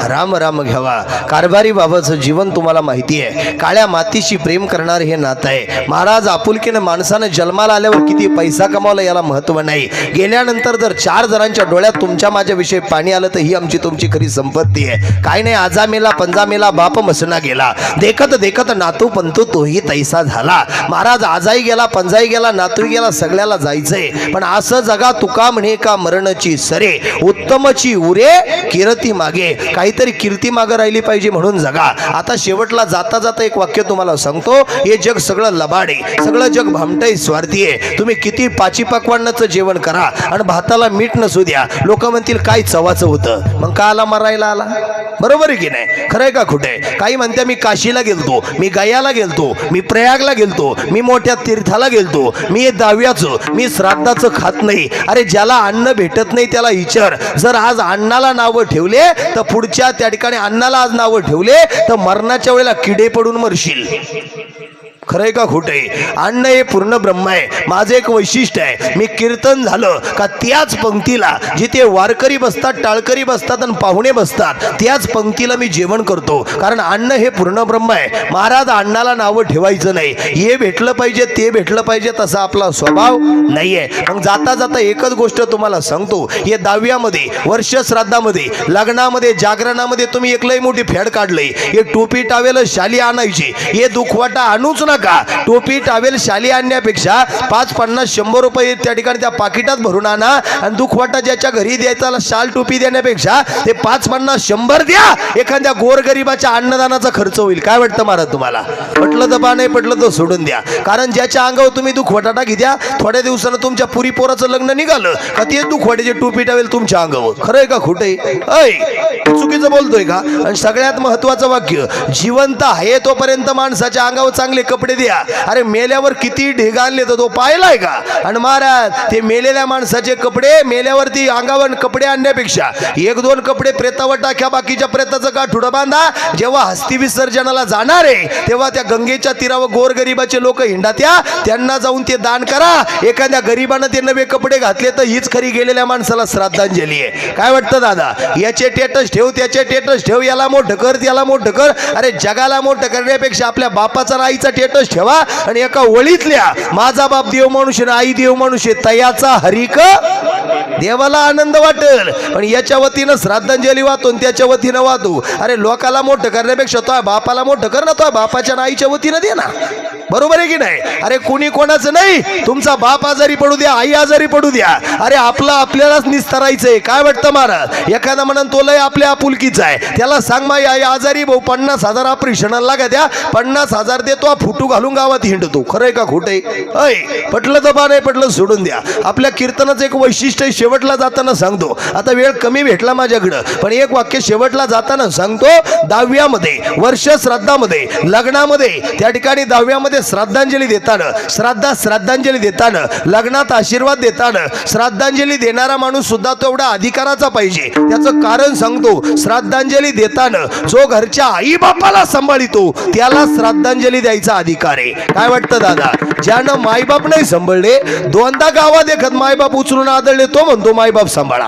राम राम घ्यावा. कारभारी बाबाचं जीवन तुम्हाला माहिती आहे. काळ्या मातीशी प्रेम करणार हे नातं आहे. महाराज आपुलकीनं माणसानं जन्माला आल्यावर किती पैसा कमावला याला महत्व नाही. गेल्यानंतर जर 4 जणांच्या डोळ्यात तुमच्या माझ्याविषयी पाणी आलं तर ही आमची तुमची खरी संपत्ती आहे. काय नाही, आजा मेला पंजा मेला बाप मसना गेला, देखत देखत नातू पंतू तोही तैसा झाला. महाराज आजाही गेला पंजाही गेला नातूही गेला, सगळ्याला जायचंय. पण असं जगा तुका म्हणे का मरणची सरे, उत्तमची उरे कीर्ती मागे. काहीतरी कीर्ती मागे राहिली पाहिजे म्हणून जगा. आता शेवटला जाता जाता एक वाक्य तुम्हाला सांगतो. हे जग सगळं लबाडे, सगळं जग भामटय स्वार्थी आहे. तुम्ही किती पाची पकवानाचं जेवण करा आणि भाताला मीठ नसू द्या, लोक म्हणतील काय चवाचं होतं, मग का आला मरायला आला? बरोबर आहे की नाही? खरंय का खोटंय? काही म्हणते मी काशीला गेलतो, मी गयाला गेलतो, मी प्रयागला गेलतो, मी मोठ्या तीर्थाला गेलतो, मी दाव्याचं मी श्राद्धाचं खात नाही. अरे ज्याला अन्न भेटत नाही त्याला विचार. जर आज अन्नाला नावं ठेवले तर पुढच्या त्या ठिकाणी अन्नाला आज नावं ठेवले तर मरणाच्या वेळेला किडे पडून मरशील. खरंय का खोटंय? अन्न हे पूर्ण ब्रह्म आहे. माझं एक वैशिष्ट्य आहे, मी कीर्तन झालं का त्याच पंक्तीला जिथे वारकरी बसतात, टाळकरी बसतात आणि पाहुणे बसतात त्याच पंक्तीला मी जेवण करतो. कारण अन्न हे पूर्ण ब्रह्म आहे. महाराज अन्नाला नावं ठेवायचं नाही. हे भेटलं पाहिजे ते भेटलं पाहिजे तसा आपला स्वभाव नाहीये. मग जाता जाता एकच गोष्ट तुम्हाला सांगतो. हे दहाव्यामध्ये, वर्ष श्राद्धामध्ये, लग्नामध्ये, जागरणामध्ये तुम्ही एक लई मोठी फेड काढलंय. हे टोपी टावेल शाली आणायची, हे दुखवाटा आणूच नका. नका. टोपी टावेल शाली आणण्यापेक्षा 5, 50, 100 रुपये त्या ठिकाणी त्या पाकिटात भरून आणा आणि दुखवाटा ज्याच्या घरी द्यायचा शाल टोपी देण्यापेक्षा ते 5, 50, 100 द्या. एखाद्या गोरगरिबाच्या अन्नदानाचा खर्च होईल. काय वाटतं महाराज तुम्हाला? पटलं तर बा, नाही पटलं तर सोडून द्या. कारण ज्याच्या अंगावर तुम्ही दुखवटा घ्या, थोड्या दिवसानं तुमच्या पुरी पोराचं लग्न निघालं का ते दुखवाट्याची टोपी टावेल तुमच्या अंगावर. खरंय का खोटंय? ऐ चुकीचं बोलतोय का? आणि सगळ्यात महत्वाचं वाक्य, जिवंत आहे तोपर्यंत माणसाच्या अंगावर चांगले कपडे द्या. अरे मेल्यावर किती ढेग आणले तर तो पाहिलाय का? आणि महाराज ते मेलेल्या माणसाचे कपडे मेल्यावरती अंगावर कपडे आणण्यापेक्षा 1-2 कपडे प्रेतावर टाक्या, बाकीच्या प्रेताचं गाठुडं बांधा. जेव्हा हस्ती विसर्जनाला जाणार आहे तेव्हा त्या गंगेच्या तीरावर गोरगरिबाचे लोक हिंडात्या, त्यांना जाऊन ते दान करा. एखाद्या गरीबानं ते नवे कपडे घातले तर हीच खरी गेलेल्या माणसाला श्राद्धांजली आहे. काय वाटतं दादा? याचे टेटस ठेव, त्याचे टेटस ठेव, याला मोठं कर, त्याला मोठं कर. अरे जगाला मोठं करण्यापेक्षा आपल्या बापाचा आणि आईचा टेटस ठेवा आणि एका वळीतल्या माझा बाप देव मनुष्य आई देव मनुष्य तयाचा हरिक देवाला आनंद वाटेल. पण याच्या वतीनं श्राद्धांजली वाहतो, त्याच्या वतीनं वाहतो. अरे लोकाला मोठं करण्यापेक्षा तो बापाला मोठं कर ना, तो बापाच्या आईच्या वतीनं दे ना. बरोबर आहे की नाही? अरे कुणी कोणाचं नाही. तुमचा बाप आजारी पडू द्या, आई आजारी पडू द्या, अरे आपलं आपल्यालाच निस्तरायचंय. काय वाटतं महाराज? एखादा म्हणून तो लय आपल्या आपुलकीचा आहे, त्याला सांग माई आई आजारी भाऊ 50,000 ऑपरेशनाला लागा द्या, 50,000 देतो, फुटू घालून गावात हिंडतो. खरंय का खोटंय? ऐ पटलं तर बा, नाही पटलं सोडून द्या. आपल्या कीर्तनाचं एक वैशिष्ट्य शेवटला जाताना सांगतो. आता वेळ कमी भेटला माझ्याकडं, पण एक वाक्य शेवटला जाताना सांगतो. 10व्यामध्ये वर्ष श्राद्धामध्ये लग्नामध्ये त्या ठिकाणी 10व्यामध्ये श्राद्धांजली देताना, श्राद्धांजली देताना, लग्नात आशीर्वाद देताना श्राद्धांजली देणारा माणूस सुद्धा तेवढा अधिकाराचा पाहिजे. त्याचं कारण सांगतो. श्राद्धांजली देताना जो घरच्या आई बापाला सांभाळतो त्याला श्राद्धांजली द्यायचा अधिकार आहे. काय वाटतं दादा? ज्यानं मायबाप नाही सांभाळले, 2दा गावात देखत मायबाप उचलून आदळले, तो म्हणतो मायबाप सांभाळा.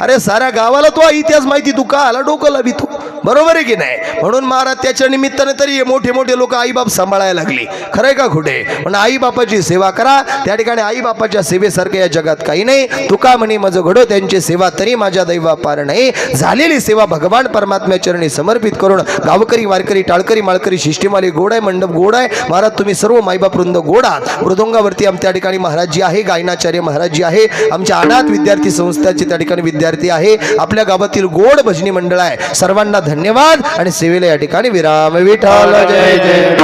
अरे साऱ्या गावाला तो इतिहास माहिती, तू का आला डोकं लावितो? बरोबर आहे की नाही? म्हणून महाराज त्याच्या निमित्ताने तरी मोठे मोठे लोक आईबाप सांभाळायला लागली. खरंय का खोटे? पण आई बापाची सेवा करा. त्या ठिकाणी आई बापाच्या सेवेसारखं या जगात काही नाही. तुका म्हणे मज घडो त्यांची सेवा तरी माझ्या दैवा पार नाही. झालेली सेवा भगवान परमात्म्या चरणी समर्पित करून गावकरी वारकरी टाळकरी माळकरी शिष्टीमाली गोड आहे, मंडप गोड आहे. महाराज तुम्ही सर्व मायबाप वृंद गोड आहात. मृदुंगावरती त्या ठिकाणी महाराज जी आहे, गायनाचार्य महाराज जी आहे, आमच्या अनाथ विद्यार्थी संस्थाचे त्या ठिकाणी विद्यार्थी आहे. आपल्या गावातील गोड भजनी मंडळ आहे. सर्वांना धन्यवाद आणि सेवेला या ठिकाणी विराम. विठ्ठल जय जय.